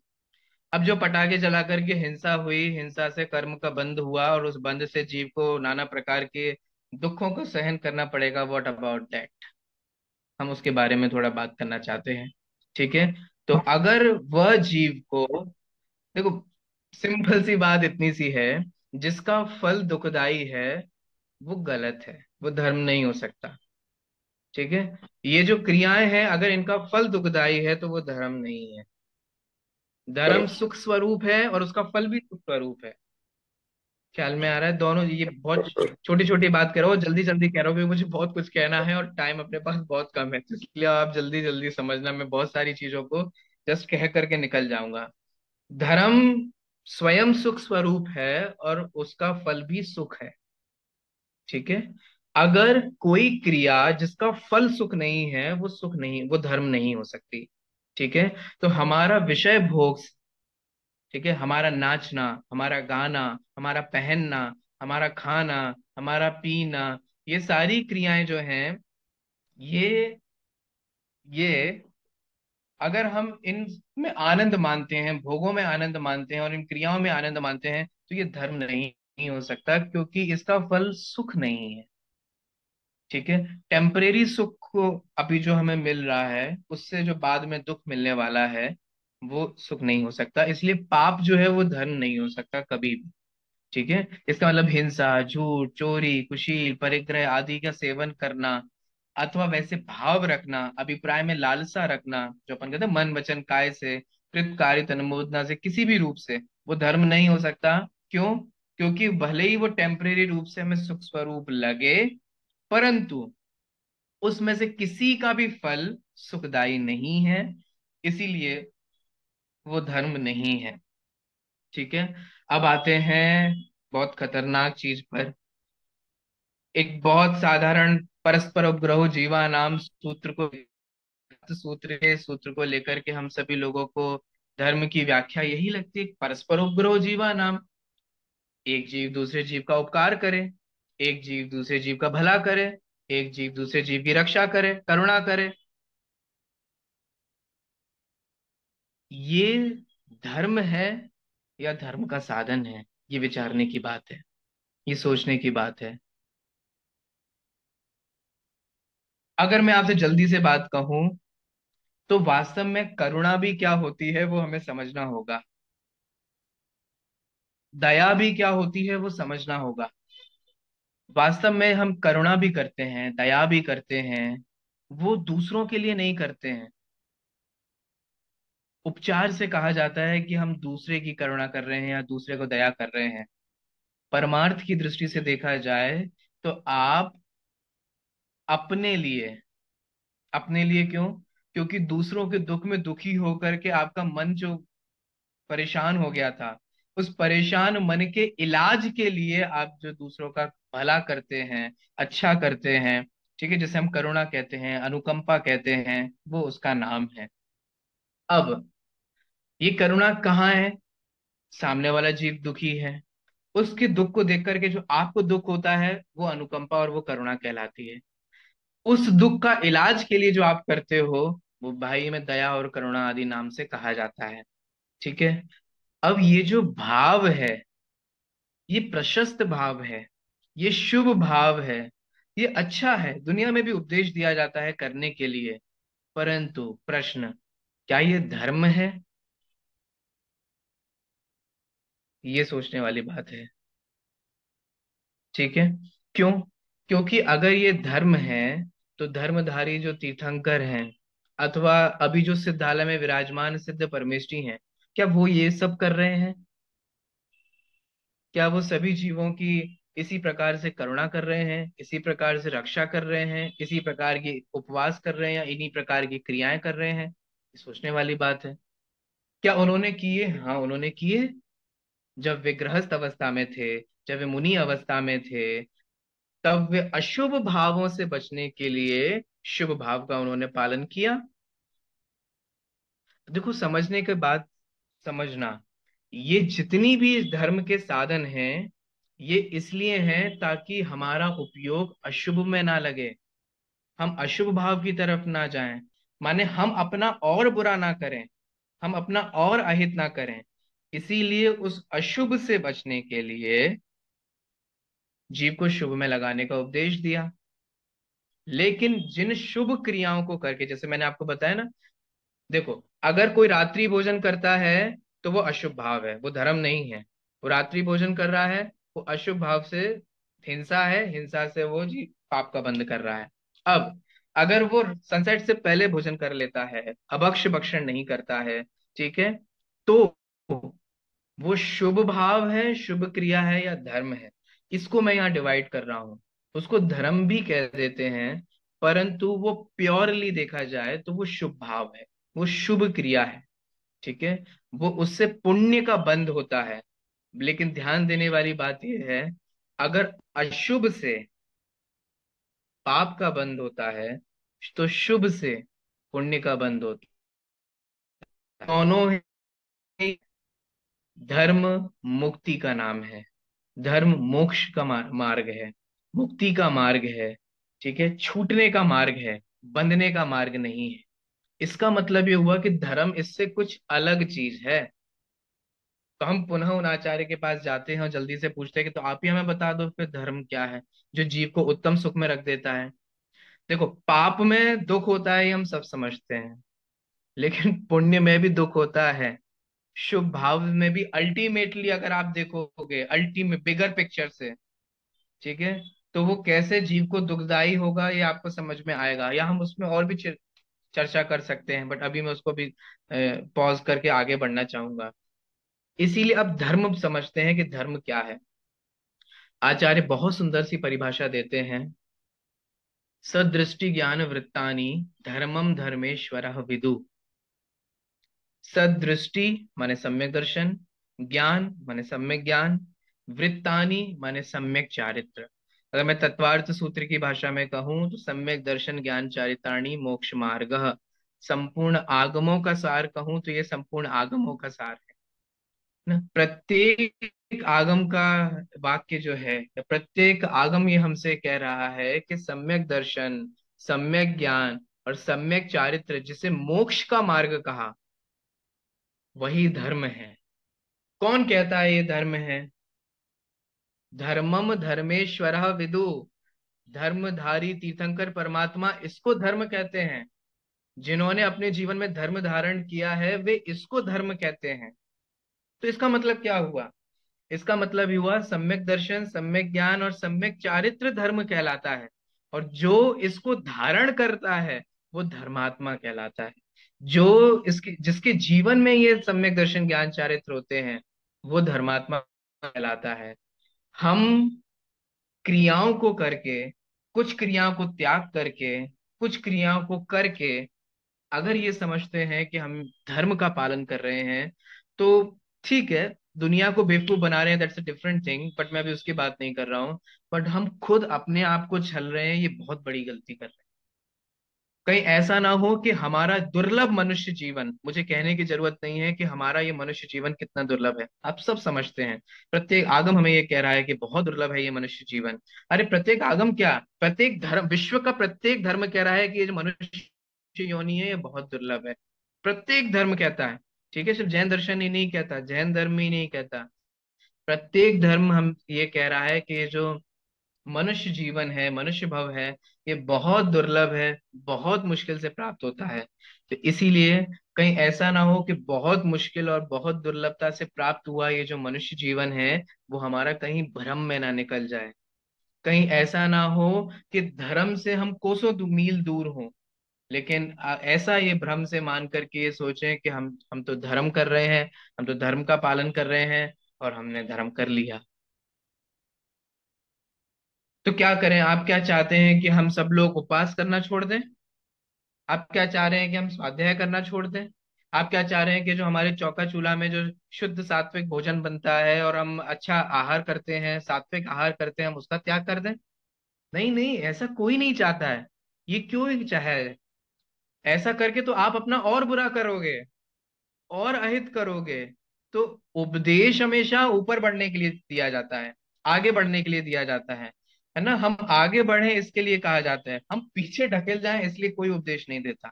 अब जो पटाखे जला करके हिंसा हुई, हिंसा से कर्म का बंध हुआ और उस बंध से जीव को नाना प्रकार के दुखों को सहन करना पड़ेगा, व्हाट अबाउट दैट? हम उसके बारे में थोड़ा बात करना चाहते हैं। ठीक है, तो अगर वह जीव को, देखो, सिंपल सी बात इतनी सी है, जिसका फल दुखदाई है वो गलत है, वो धर्म नहीं हो सकता। ठीक है, ये जो क्रियाएं हैं अगर इनका फल दुखदाई है तो वो धर्म नहीं है। धर्म सुख स्वरूप है और उसका फल भी सुख स्वरूप है। ख्याल में आ रहा है? दोनों, ये बहुत छोटी छोटी बात कर रहा हूँ, जल्दी जल्दी कह रहा हूँ क्योंकि मुझे बहुत कुछ कहना है और टाइम अपने पास बहुत कम है, तो इसलिए आप जल्दी जल्दी समझना, मैं बहुत सारी चीजों को जस्ट कह करके निकल जाऊंगा। धर्म स्वयं सुख स्वरूप है और उसका फल भी सुख है। ठीक है, अगर कोई क्रिया जिसका फल सुख नहीं है वो सुख नहीं, वो धर्म नहीं हो सकती। ठीक है, तो हमारा विषय भोग, ठीक है, हमारा नाचना, हमारा गाना, हमारा पहनना, हमारा खाना, हमारा पीना, ये सारी क्रियाएं जो हैं, ये ये अगर हम इन में आनंद मानते हैं, भोगों में आनंद मानते हैं और इन क्रियाओं में आनंद मानते हैं, तो ये धर्म नहीं हो सकता क्योंकि इसका फल सुख नहीं है। ठीक है, टेम्परेरी सुख को अभी जो हमें मिल रहा है उससे जो बाद में दुख मिलने वाला है वो सुख नहीं हो सकता, इसलिए पाप जो है वो धर्म नहीं हो सकता कभी भी। ठीक है, इसका मतलब हिंसा, झूठ, चोरी, कुशील, परिग्रह आदि का सेवन करना अथवा वैसे भाव रखना, अभिप्राय में लालसा रखना, जो अपन कहते हैं मन वचन काय से, कृत कार्य अनुमोदना से, किसी भी रूप से वो धर्म नहीं हो सकता। क्यों? क्योंकि भले ही वो टेम्परेरी रूप से हमें सुख स्वरूप लगे, परंतु उसमें से किसी का भी फल सुखदाई नहीं है, इसीलिए वो धर्म नहीं है। ठीक है, अब आते हैं बहुत खतरनाक चीज पर। एक बहुत साधारण परस्पर उपग्रह जीवा नाम सूत्र को, सूत्र को लेकर के हम सभी लोगों को धर्म की व्याख्या यही लगती है, परस्पर उपग्रह जीवा नाम, एक जीव दूसरे जीव का उपकार करे, एक जीव दूसरे जीव का भला करे, एक जीव दूसरे जीव की रक्षा करे, करुणा करे। ये धर्म है या धर्म का साधन है? ये विचारने की बात है, ये सोचने की बात है। अगर मैं आपसे जल्दी से बात कहूं तो वास्तव में करुणा भी क्या होती है वो हमें समझना होगा, दया भी क्या होती है वो समझना होगा। वास्तव में हम करुणा भी करते हैं, दया भी करते हैं, वो दूसरों के लिए नहीं करते हैं। उपचार से कहा जाता है कि हम दूसरे की करुणा कर रहे हैं या दूसरे को दया कर रहे हैं। परमार्थ की दृष्टि से देखा जाए तो आप अपने लिए, अपने लिए क्यों? क्योंकि दूसरों के दुख में दुखी होकर के आपका मन जो परेशान हो गया था, उस परेशान मन के इलाज के लिए आप जो दूसरों का भला करते हैं, अच्छा करते हैं, ठीक है, जिसे हम करुणा कहते हैं, अनुकंपा कहते हैं, वो उसका नाम है। अब ये करुणा कहाँ है? सामने वाला जीव दुखी है, उसके दुख को देख करके जो आपको दुख होता है वो अनुकंपा और वो करुणा कहलाती है। उस दुख का इलाज के लिए जो आप करते हो वो भाई में दया और करुणा आदि नाम से कहा जाता है। ठीक है। अब ये जो भाव है, ये प्रशस्त भाव है, ये शुभ भाव है, ये अच्छा है, दुनिया में भी उपदेश दिया जाता है करने के लिए। परंतु प्रश्न, क्या ये धर्म है? ये सोचने वाली बात है। ठीक है। क्यों? क्योंकि अगर ये धर्म है तो धर्मधारी जो तीर्थंकर हैं अथवा अभी जो सिद्धालय में विराजमान सिद्ध परमेष्ठी हैं, क्या वो ये सब कर रहे हैं? क्या वो सभी जीवों की इसी प्रकार से करुणा कर रहे हैं, इसी प्रकार से रक्षा कर रहे हैं, इसी प्रकार की उपवास कर रहे हैं, या इन्हीं प्रकार की क्रियाएं कर रहे हैं? ये सोचने वाली बात है। क्या उन्होंने किए? हाँ, उन्होंने किए। जब वे गृहस्थ अवस्था में थे, जब वे मुनि अवस्था में थे, तब वे अशुभ भावों से बचने के लिए शुभ भाव का उन्होंने पालन किया। देखो, समझने के बाद समझना, ये जितनी भी इस धर्म के साधन हैं, ये इसलिए हैं ताकि हमारा उपयोग अशुभ में ना लगे, हम अशुभ भाव की तरफ ना जाएं। माने हम अपना और बुरा ना करें, हम अपना और अहित ना करें। इसीलिए उस अशुभ से बचने के लिए जीव को शुभ में लगाने का उपदेश दिया। लेकिन जिन शुभ क्रियाओं को करके, जैसे मैंने आपको बताया ना, देखो, अगर कोई रात्रि भोजन करता है तो वो अशुभ भाव है, वो धर्म नहीं है। वो रात्रि भोजन कर रहा है, वो अशुभ भाव से हिंसा है, हिंसा से वो जी पाप का बंध कर रहा है। अब अगर वो सनसेट से पहले भोजन कर लेता है, अभक्ष्य भक्षण नहीं करता है, ठीक है, तो वो शुभ भाव है, शुभ क्रिया है या धर्म है? इसको मैं यहाँ डिवाइड कर रहा हूँ। उसको धर्म भी कह देते हैं, परंतु वो प्योरली देखा जाए तो वो शुभ भाव है, वो शुभ क्रिया है। ठीक है। वो उससे पुण्य का बंध होता है। लेकिन ध्यान देने वाली बात यह है, अगर अशुभ से पाप का बंध होता है तो शुभ से पुण्य का बंध होता है। दोनों ही धर्म मुक्ति का नाम है। धर्म मोक्ष का मार्ग है, मुक्ति का मार्ग है। ठीक है, छूटने का मार्ग है, बंधने का मार्ग नहीं है। इसका मतलब ये हुआ कि धर्म इससे कुछ अलग चीज है। तो हम पुनः उन आचार्य के पास जाते हैं और जल्दी से पूछते हैं कि तो आप ही हमें बता दो फिर धर्म क्या है जो जीव को उत्तम सुख में रख देता है। देखो, पाप में दुख होता है ये हम सब समझते हैं, लेकिन पुण्य में भी दुख होता है, शुभ भाव में भी। अल्टीमेटली अगर आप देखोगे अल्टीमेट बिगर पिक्चर से, ठीक है, तो वो कैसे जीव को दुखदाई होगा ये आपको समझ में आएगा, या हम उसमें और भी चर्चा कर सकते हैं, बट अभी मैं उसको भी पॉज करके आगे बढ़ना चाहूंगा। इसीलिए अब धर्म समझते हैं कि धर्म क्या है। आचार्य बहुत सुंदर सी परिभाषा देते हैं, सदृष्टि ज्ञान वृत्तानि धर्मम धर्मेश्वरः विदु। सदृष्टि माने सम्यक दर्शन, ज्ञान माने सम्यक ज्ञान, वृत्तानि माने सम्यक चारित्र। अगर मैं तत्वार्थ सूत्र की भाषा में कहूं तो सम्यक दर्शन ज्ञान चारित्राणि मोक्ष मार्ग। संपूर्ण आगमों का सार कहूं तो ये संपूर्ण आगमों का सार है ना। प्रत्येक आगम का वाक्य जो है, प्रत्येक आगम ये हमसे कह रहा है कि सम्यक दर्शन, सम्यक ज्ञान और सम्यक चारित्र, जिसे मोक्ष का मार्ग कहा, वही धर्म है। कौन कहता है ये धर्म है? धर्मम धर्मेश्वरः विदु। धर्मधारी तीर्थंकर परमात्मा इसको धर्म कहते हैं। जिन्होंने अपने जीवन में धर्म धारण किया है वे इसको धर्म कहते हैं। तो इसका मतलब क्या हुआ? इसका मतलब ही हुआ सम्यक दर्शन, सम्यक ज्ञान और सम्यक चारित्र धर्म कहलाता है। और जो इसको धारण करता है वो धर्मात्मा कहलाता है। जो इसके जिसके जीवन में ये सम्यक दर्शन ज्ञान चारित्र होते हैं वो धर्मात्मा कहलाता है। हम क्रियाओं को करके, कुछ क्रियाओं को त्याग करके, कुछ क्रियाओं को करके अगर ये समझते हैं कि हम धर्म का पालन कर रहे हैं तो ठीक है, दुनिया को बेवकूफ बना रहे हैं, that's a different thing, but मैं अभी उसकी बात नहीं कर रहा हूँ। बट हम खुद अपने आप को छल रहे हैं, ये बहुत बड़ी गलती कर रहे हैं। कहीं ऐसा ना हो कि हमारा दुर्लभ मनुष्य जीवन, मुझे कहने की जरूरत नहीं है कि हमारा ये मनुष्य जीवन कितना दुर्लभ है, आप सब समझते हैं। प्रत्येक आगम हमें ये कह रहा है कि बहुत दुर्लभ है ये मनुष्य जीवन। अरे प्रत्येक आगम क्या, प्रत्येक धर्म, विश्व का प्रत्येक धर्म कह रहा है कि ये जो मनुष्य योनि है ये बहुत दुर्लभ है। प्रत्येक धर्म कहता है। ठीक है, सिर्फ जैन दर्शन ही नहीं कहता, जैन धर्म ही नहीं कहता, प्रत्येक धर्म हम ये कह रहा है कि ये जो मनुष्य जीवन है, मनुष्य भव है, ये बहुत दुर्लभ है, बहुत मुश्किल से प्राप्त होता है। तो इसीलिए कहीं ऐसा ना हो कि बहुत मुश्किल और बहुत दुर्लभता से प्राप्त हुआ ये जो मनुष्य जीवन है वो हमारा कहीं भ्रम में ना निकल जाए। कहीं ऐसा ना हो कि धर्म से हम कोसों मील दूर हों, लेकिन ऐसा ये भ्रम से मान करके ये सोचें कि हम तो धर्म कर रहे हैं, हम तो धर्म का पालन कर रहे हैं और हमने धर्म कर लिया। तो क्या करें, आप क्या चाहते हैं कि हम सब लोग उपवास करना छोड़ दें? आप क्या चाह रहे हैं कि हम स्वाध्याय करना छोड़ दें? आप क्या चाह रहे हैं कि जो हमारे चौका चूल्हा में जो शुद्ध सात्विक भोजन बनता है और हम अच्छा आहार करते हैं, सात्विक आहार करते हैं, हम उसका त्याग कर दें? नहीं नहीं, ऐसा कोई नहीं चाहता है। ये क्यों चाहे है? ऐसा करके तो आप अपना और बुरा करोगे और अहित करोगे। तो उपदेश हमेशा ऊपर बढ़ने के लिए दिया जाता है, आगे बढ़ने के लिए दिया जाता है ना। हम आगे बढ़े इसके लिए कहा जाता है, हम पीछे ढकेल जाएं इसलिए कोई उपदेश नहीं देता।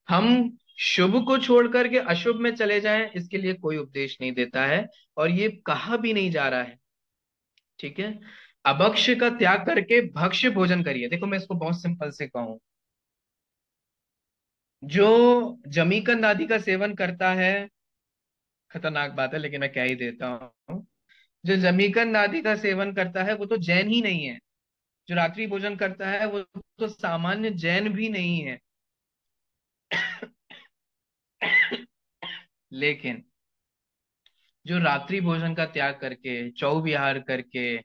हम शुभ को छोड़ करके अशुभ में चले जाएं इसके लिए कोई उपदेश नहीं देता है, और ये कहा भी नहीं जा रहा है। ठीक है, अभक्ष का त्याग करके भक्ष्य भोजन करिए। देखो मैं इसको बहुत सिंपल से कहूं, जो जमीकंद आदि का सेवन करता है, खतरनाक बात है लेकिन मैं क्या ही देता हूँ, जो जमीकंद आदि का सेवन करता है वो तो जैन ही नहीं है। जो रात्रि भोजन करता है वो तो सामान्य जैन भी नहीं है। लेकिन जो रात्रि भोजन का त्याग करके, चौविहार करके,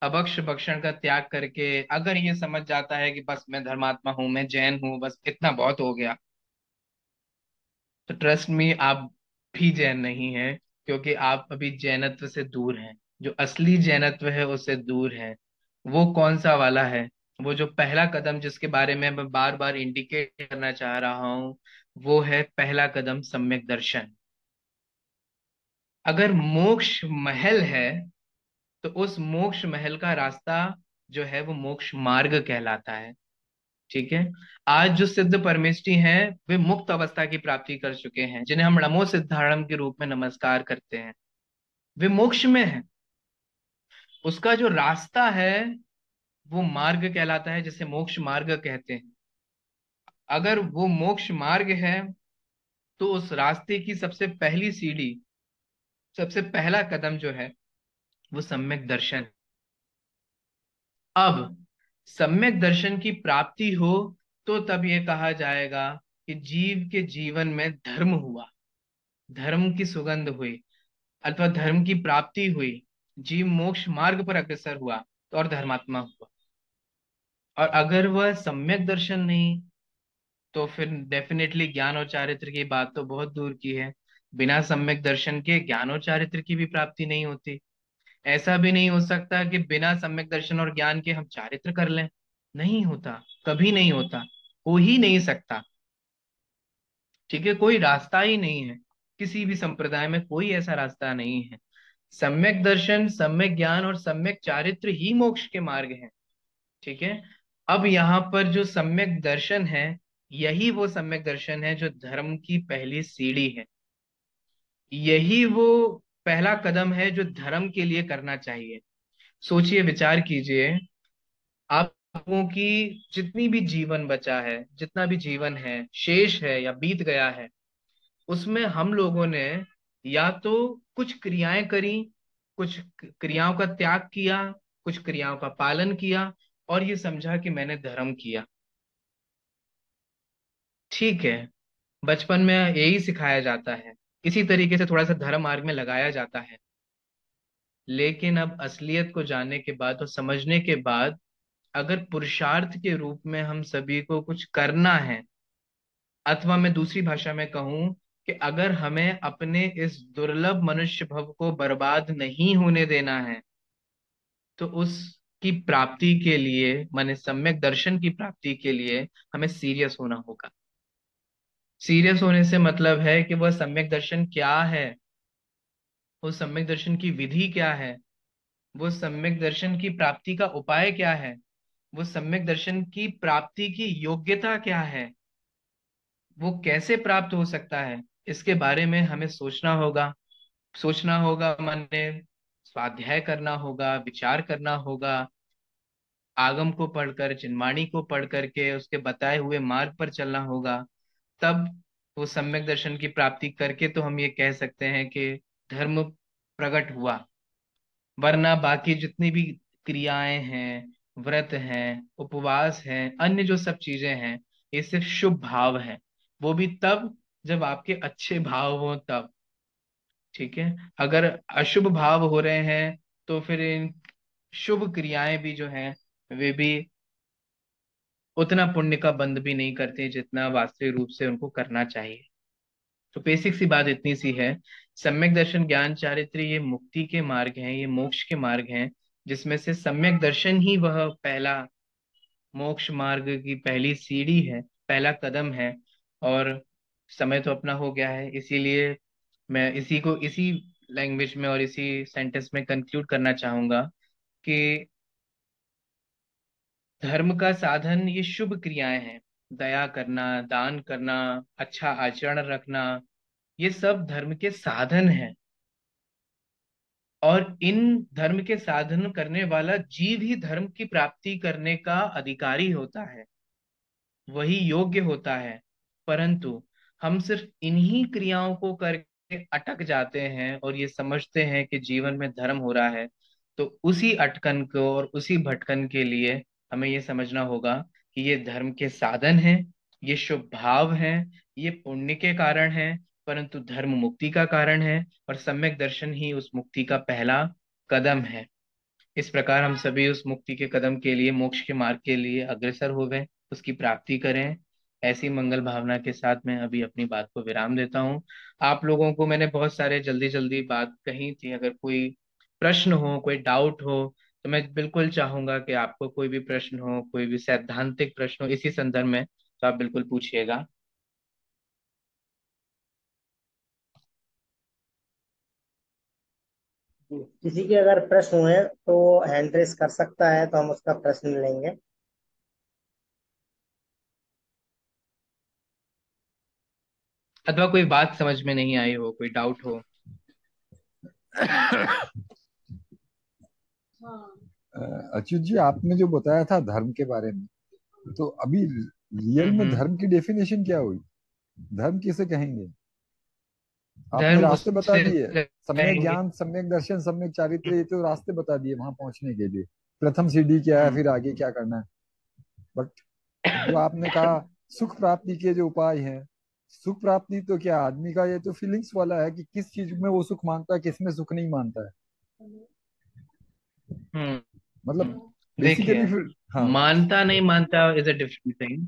अभक्ष भक्षण का त्याग करके अगर ये समझ जाता है कि बस मैं धर्मात्मा हूं, मैं जैन हूं, बस इतना बहुत हो गया, तो ट्रस्ट मी, आप भी जैन नहीं है, क्योंकि आप अभी जैनत्व से दूर हैं। जो असली जैनत्व है उससे दूर है। वो कौन सा वाला है? वो जो पहला कदम जिसके बारे में मैं बार बार इंडिकेट करना चाह रहा हूं, वो है पहला कदम सम्यक दर्शन। अगर मोक्ष महल है तो उस मोक्ष महल का रास्ता जो है वो मोक्ष मार्ग कहलाता है। ठीक है, आज जो सिद्ध परमेष्टि हैं वे मुक्त अवस्था की प्राप्ति कर चुके हैं, जिन्हें हम नमो सिद्धारणम के रूप में नमस्कार करते हैं। वे मोक्ष में है, उसका जो रास्ता है वो मार्ग कहलाता है, जिसे मोक्ष मार्ग कहते हैं। अगर वो मोक्ष मार्ग है तो उस रास्ते की सबसे पहली सीढ़ी, सबसे पहला कदम जो है वो सम्यक दर्शन है। अब सम्यक दर्शन की प्राप्ति हो तो तब ये कहा जाएगा कि जीव के जीवन में धर्म हुआ, धर्म की सुगंध हुई, अथवा धर्म की प्राप्ति हुई, जीव मोक्ष मार्ग पर अग्रसर हुआ तो और धर्मात्मा हुआ। और अगर वह सम्यक दर्शन नहीं, तो फिर डेफिनेटली ज्ञान और चारित्र की बात तो बहुत दूर की है। बिना सम्यक दर्शन के ज्ञान और चारित्र की भी प्राप्ति नहीं होती। ऐसा भी नहीं हो सकता कि बिना सम्यक दर्शन और ज्ञान के हम चारित्र कर लें, नहीं होता, कभी नहीं होता, हो ही नहीं सकता। ठीक है, कोई रास्ता ही नहीं है, किसी भी संप्रदाय में कोई ऐसा रास्ता नहीं है। सम्यक दर्शन, सम्यक ज्ञान और सम्यक चारित्र ही मोक्ष के मार्ग हैं। ठीक है, अब यहाँ पर जो सम्यक दर्शन है, यही वो सम्यक दर्शन है जो धर्म की पहली सीढ़ी है। यही वो पहला कदम है जो धर्म के लिए करना चाहिए। सोचिए, विचार कीजिए, आप लोगों की जितनी भी जीवन बचा है, जितना भी जीवन है, शेष है या बीत गया है, उसमें हम लोगों ने या तो कुछ क्रियाएं करी, कुछ क्रियाओं का त्याग किया, कुछ क्रियाओं का पालन किया और ये समझा कि मैंने धर्म किया। ठीक है, बचपन में यही सिखाया जाता है, इसी तरीके से थोड़ा सा धर्म मार्ग में लगाया जाता है। लेकिन अब असलियत को जानने के बाद और समझने के बाद, अगर पुरुषार्थ के रूप में हम सभी को कुछ करना है, अथवा मैं दूसरी भाषा में कहूं कि अगर हमें अपने इस दुर्लभ मनुष्य भव को बर्बाद नहीं होने देना है, तो उस की प्राप्ति के लिए, माने सम्यक दर्शन की प्राप्ति के लिए हमें सीरियस होना होगा। सीरियस होने से मतलब है कि वह सम्यक दर्शन क्या है, वो सम्यक दर्शन की विधि क्या है, वो सम्यक दर्शन की प्राप्ति का उपाय क्या है, वो सम्यक दर्शन की प्राप्ति की योग्यता क्या है, वो कैसे प्राप्त हो सकता है, इसके बारे में हमें सोचना होगा। सोचना होगा माने स्वाध्याय करना होगा, विचार करना होगा, आगम को पढ़कर, जिनवाणी को पढ़ करके उसके बताए हुए मार्ग पर चलना होगा। तब वो सम्यक दर्शन की प्राप्ति करके तो हम ये कह सकते हैं कि धर्म प्रकट हुआ। वरना बाकी जितनी भी क्रियाएं हैं, व्रत हैं, उपवास हैं, अन्य जो सब चीजें हैं, ये सिर्फ शुभ भाव है। वो भी तब जब आपके अच्छे भाव हो तब। ठीक है, अगर अशुभ भाव हो रहे हैं तो फिर इन शुभ क्रियाएं भी जो हैं वे भी उतना पुण्य का बंध भी नहीं करते जितना वास्तविक रूप से उनको करना चाहिए। तो बेसिक सी बात इतनी सी है, सम्यक दर्शन ज्ञान चारित्र ये मुक्ति के मार्ग हैं, ये मोक्ष के मार्ग हैं, जिसमें से सम्यक दर्शन ही वह पहला मोक्ष मार्ग की पहली सीढ़ी है, पहला कदम है। और समय तो अपना हो गया है, इसीलिए मैं इसी को इसी लैंग्वेज में और इसी सेंटेंस में कंक्लूड करना चाहूंगा कि धर्म का साधन ये शुभ क्रियाएं हैं। दया करना, दान करना, अच्छा आचरण रखना, ये सब धर्म के साधन हैं। और इन धर्म के साधन करने वाला जीव ही धर्म की प्राप्ति करने का अधिकारी होता है, वही योग्य होता है। परंतु हम सिर्फ इन्हीं क्रियाओं को करके अटक जाते हैं और ये समझते हैं कि जीवन में धर्म हो रहा है। तो उसी अटकन को और उसी भटकन के लिए हमें ये समझना होगा कि ये धर्म के साधन हैं, ये शुभ भाव हैं, ये पुण्य के कारण हैं, परंतु धर्म मुक्ति का कारण है, और सम्यक दर्शन ही उस मुक्ति का पहला कदम है। इस प्रकार हम सभी उस मुक्ति के कदम के लिए, मोक्ष के मार्ग के लिए अग्रसर हो गए, उसकी प्राप्ति करें। ऐसी मंगल भावना के साथ मैं अभी अपनी बात को विराम देता हूँ। आप लोगों को मैंने बहुत सारे जल्दी जल्दी बात कही थी, अगर कोई प्रश्न हो, कोई डाउट हो, तो मैं बिल्कुल चाहूंगा कि आपको कोई भी प्रश्न हो, कोई भी सैद्धांतिक प्रश्न हो इसी संदर्भ में, तो आप बिल्कुल पूछिएगा। किसी के अगर प्रश्न हुए तो हैंड रेस कर सकता है, तो हम उसका प्रश्न लेंगे। अथवा कोई बात समझ में नहीं आई हो, कोई डाउट हो। अच्युत जी, आपने जो बताया था धर्म के बारे में, तो अभी रियल में हम्म। धर्म की डेफिनेशन क्या हुई? धर्म किसे कहेंगे? आपने धर्म रास्ते बता उससे दिए, सम्यक कहेंगे। ज्ञान, सम्यक दर्शन, सम्यक चारित्र, ये तो रास्ते बता दिए वहां पहुंचने के लिए। प्रथम सीढ़ी क्या है, हम्म। फिर आगे क्या करना है। बट जो आपने कहा सुख प्राप्ति के जो उपाय हैं, सुख प्राप्ति तो क्या आदमी का, ये तो फीलिंग्स वाला है कि किस चीज में वो सुख मानता है, किस में सुख नहीं मानता है। हम्म। मतलब बेसिकली देखिए, फिर, हाँ। मानता नहीं मानता इज अ डिफरेंट थिंग।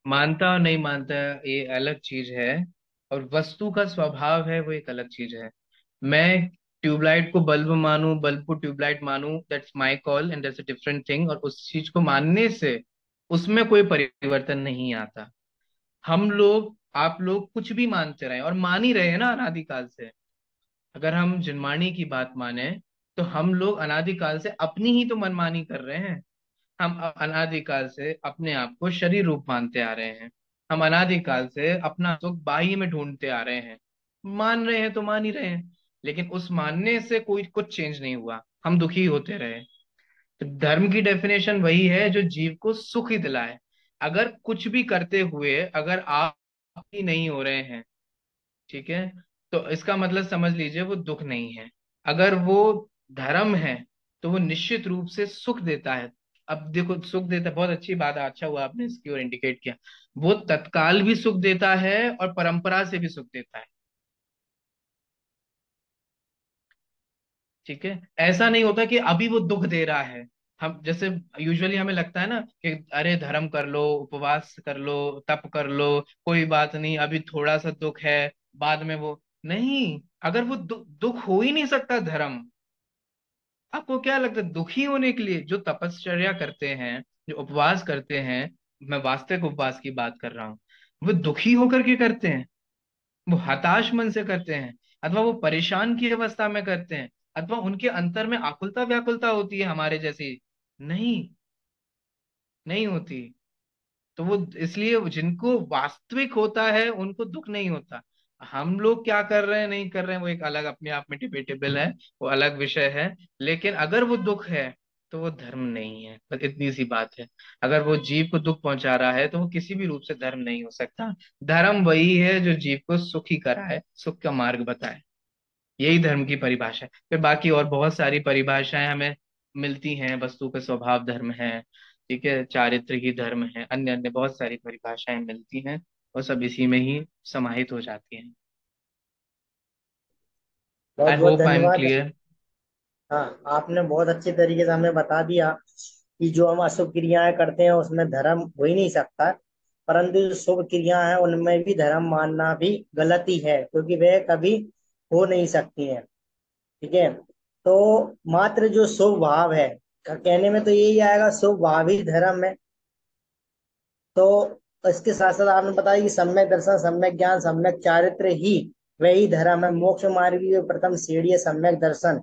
मानता और नहीं मानता ये अलग चीज है, और वस्तु का स्वभाव है वो एक अलग चीज है। मैं ट्यूबलाइट को बल्ब मानूं, बल्ब को ट्यूबलाइट मानूं, that's my call and that's a different thing. और उस चीज को मानने से उसमें कोई परिवर्तन नहीं आता। हम लोग, आप लोग कुछ भी मानते रहे और मान ही रहे हैं ना अनादिकाल से। अगर हम जिनमानी की बात माने, तो हम लोग अनादिकाल से अपनी ही तो मनमानी कर रहे हैं। हम अनादिकाल से अपने आप को शरीर रूप मानते आ रहे हैं। हम अनादिकाल से अपना सुख बाह्य में ढूंढते आ रहे हैं। मान रहे हैं तो मान ही रहे हैं, लेकिन उस मानने से कोई कुछ चेंज नहीं हुआ, हम दुखी होते रहे। तो धर्म की डेफिनेशन वही है जो जीव को सुख ही दिलाए। अगर कुछ भी करते हुए अगर आप ही नहीं हो रहे हैं, ठीक है, तो इसका मतलब समझ लीजिए वो दुख नहीं है। अगर वो धर्म है तो वो निश्चित रूप से सुख देता है। अब देखो, सुख देता है, बहुत अच्छी बात है, अच्छा हुआ आपने इसकी ओर इंडिकेट किया। वो तत्काल भी सुख देता है और परंपरा से भी सुख देता है। ठीक है, ऐसा नहीं होता कि अभी वो दुख दे रहा है। हम जैसे यूजुअली हमें लगता है ना कि अरे धर्म कर लो, उपवास कर लो, तप कर लो, कोई बात नहीं, अभी थोड़ा सा दुख है, बाद में वो नहीं। अगर वो दुख हो ही नहीं सकता धर्म, आपको क्या लगता है दुखी होने के लिए जो तपश्चर्या करते हैं, जो उपवास करते हैं, मैं वास्तविक उपवास की बात कर रहा हूँ, वो दुखी होकर के करते हैं, वो हताश मन से करते हैं, अथवा वो परेशान की अवस्था में करते हैं, अथवा उनके अंतर में आकुलता व्याकुलता होती है हमारे जैसी? नहीं, नहीं होती। तो वो इसलिए जिनको वास्तविक होता है उनको दुख नहीं होता। हम लोग क्या कर रहे हैं नहीं कर रहे हैं वो एक अलग अपने आप में डिबेटेबल है, वो अलग विषय है। लेकिन अगर वो दुख है तो वो धर्म नहीं है, बस इतनी सी बात है। अगर वो जीव को दुख पहुंचा रहा है तो वो किसी भी रूप से धर्म नहीं हो सकता। धर्म वही है जो जीव को सुखी कराए, सुख का मार्ग बताए। यही धर्म की परिभाषा है। फिर बाकी और बहुत सारी परिभाषाएं हमें मिलती हैं, वस्तु के स्वभाव धर्म है, ठीक है, चारित्र ही धर्म है, अन्य अन्य बहुत सारी परिभाषाएं मिलती हैं, और सब इसी में ही समाहित हो जाती हैं। बहुत आई बहुत होप आई एम धन्यवाद। क्लियर। हाँ, आपने बहुत अच्छे तरीके से हमें बता दिया कि जो हम अशुभ क्रियाएं करते हैं उसमें धर्म हो ही नहीं सकता, परंतु जो शुभ क्रियाएं हैं उनमें भी धर्म मानना भी गलती है, क्योंकि वे कभी हो नहीं सकती हैं। ठीक है। तो मात्र जो शुभ भाव है, कहने में तो यही आएगा, शुभ भाव ही धर्म है। तो इसके साथ साथ आपने बताया कि सम्यक दर्शन, सम्यक ज्ञान, सम्यक चारित्र ही वही धर्म है। मोक्ष मार्ग की जो प्रथम सीढ़ी है सम्यक दर्शन,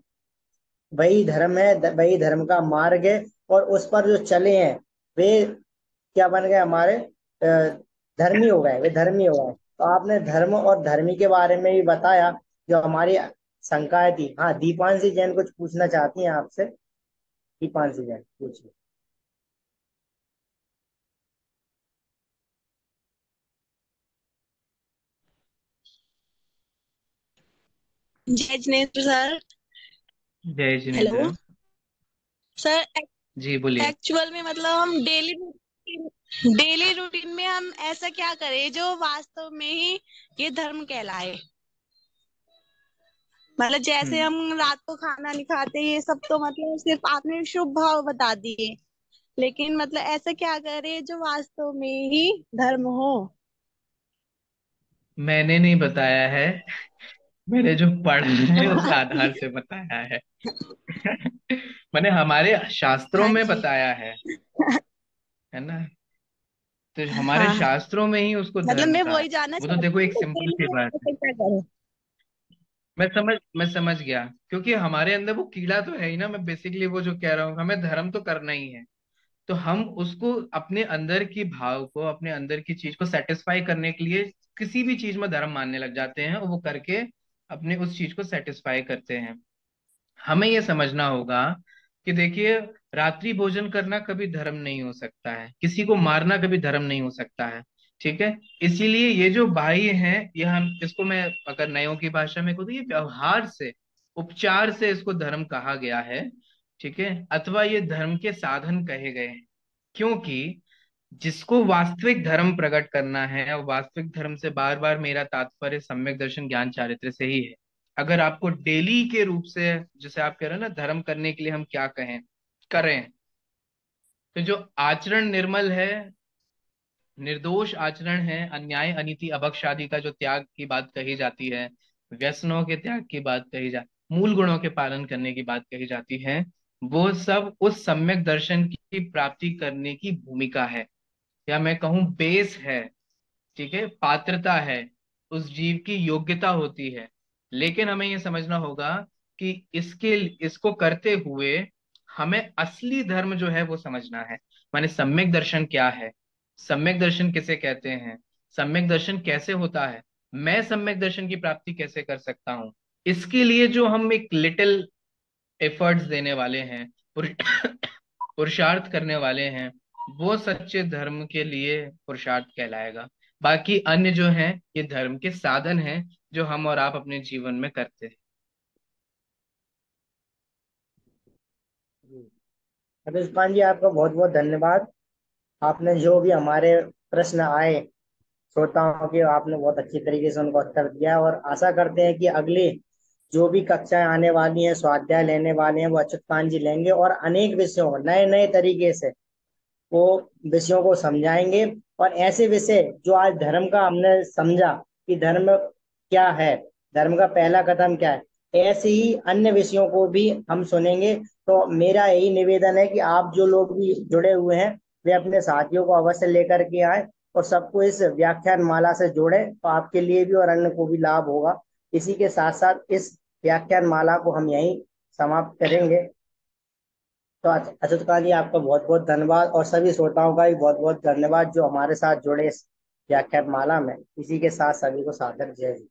वही धर्म है, वही धर्म का मार्ग है। और उस पर जो चले हैं वे क्या बन गए, हमारे धर्मी हो गए, वे धर्मी हो गए। तो आपने धर्म और धर्मी के बारे में भी बताया जो हमारी शंकाएं थी। हाँ, दीपांशी जैन कुछ पूछना चाहती हैं आपसे। दीपांशी जैन पूछिए। जय जिनेन्द्र सर। जय हेलो जिनेन्द्र। सर। जी बोलिए। एक्चुअल में मतलब हम डेली रूटीन में हम ऐसा क्या करें जो वास्तव में ही ये धर्म कहलाए। मतलब जैसे हम्म। हम रात को खाना नहीं खाते, ये सब तो मतलब सिर्फ आपने शुभ भाव बता दिए, लेकिन मतलब ऐसा क्या करें जो वास्तव में ही धर्म हो। मैंने नहीं बताया है, मैंने जो पढ़ा है उस आधार से बताया है। मैंने हमारे शास्त्रों हाँ में जी। बताया है ना। तो हमारे हाँ, शास्त्रों में ही उसको मतलब धर्म मैं कहा है। वही जानना वो तो देखो चाहती एक हूँ सिंपल डेली सी में बात है। ऐसा क्या करें। मैं समझ गया, क्योंकि हमारे अंदर वो कीड़ा तो है ही ना। मैं बेसिकली वो जो कह रहा हूँ, हमें धर्म तो करना ही है। तो हम उसको अपने अंदर की भाव को, अपने अंदर की चीज को सेटिस्फाई करने के लिए किसी भी चीज में धर्म मानने लग जाते हैं, और वो करके अपने उस चीज को सेटिस्फाई करते हैं। हमें ये समझना होगा कि देखिए, रात्रि भोजन करना कभी धर्म नहीं हो सकता है, किसी को मारना कभी धर्म नहीं हो सकता है। ठीक है। इसीलिए ये जो बाह्य हैं, ये हम इसको, मैं अगर नयों की भाषा में कहूँ तो ये व्यवहार से, उपचार से इसको धर्म कहा गया है। ठीक है। अथवा ये धर्म के साधन कहे गए हैं, क्योंकि जिसको वास्तविक धर्म प्रकट करना है, और वास्तविक धर्म से बार बार मेरा तात्पर्य सम्यक दर्शन ज्ञान चारित्र से ही है। अगर आपको डेली के रूप से, जैसे आप कह रहे हैं ना धर्म करने के लिए हम क्या कहें करें, तो जो आचरण निर्मल है, निर्दोष आचरण है, अन्याय अनीति अभक्ष आदि का जो त्याग की बात कही जाती है, व्यसनों के त्याग की बात कही जा, मूल गुणों के पालन करने की बात कही जाती है, वो सब उस सम्यक दर्शन की प्राप्ति करने की भूमिका है, या मैं कहूं बेस है। ठीक है, पात्रता है, उस जीव की योग्यता होती है। लेकिन हमें ये समझना होगा कि इसके इसको करते हुए हमें असली धर्म जो है वो समझना है। माने सम्यक दर्शन क्या है, सम्यक दर्शन किसे कहते हैं, सम्यक दर्शन कैसे होता है, मैं सम्यक दर्शन की प्राप्ति कैसे कर सकता हूं। इसके लिए जो हम एक लिटिल एफर्ट्स देने वाले हैं, पुरुषार्थ करने वाले हैं, वो सच्चे धर्म के लिए पुरुषार्थ कहलाएगा। बाकी अन्य जो हैं ये धर्म के साधन हैं, जो हम और आप अपने जीवन में करते हैं। रमेश पान जी, आपका बहुत बहुत धन्यवाद। आपने जो भी हमारे प्रश्न आए श्रोताओं के, आपने बहुत अच्छी तरीके से उनका उत्तर दिया, और आशा करते हैं कि अगले जो भी कक्षाएं आने वाली हैं, स्वाध्याय लेने वाले हैं, वो अच्युत जी लेंगे और अनेक विषयों को नए नए तरीके से वो विषयों को समझाएंगे। और ऐसे विषय जो आज धर्म का हमने समझा कि धर्म क्या है, धर्म का पहला कदम क्या है, ऐसे ही अन्य विषयों को भी हम सुनेंगे। तो मेरा यही निवेदन है कि आप जो लोग भी जुड़े हुए हैं वे अपने साथियों को अवश्य लेकर के आए और सबको इस व्याख्यान माला से जोड़े, तो आपके लिए भी और अन्य को भी लाभ होगा। इसी के साथ साथ इस व्याख्यान माला को हम यहीं समाप्त करेंगे। तो अच्युत जी, आपका बहुत बहुत धन्यवाद और सभी श्रोताओं का भी बहुत बहुत धन्यवाद जो हमारे साथ जुड़े इस व्याख्यान माला में। इसी के साथ सभी को सादर जय हिंद।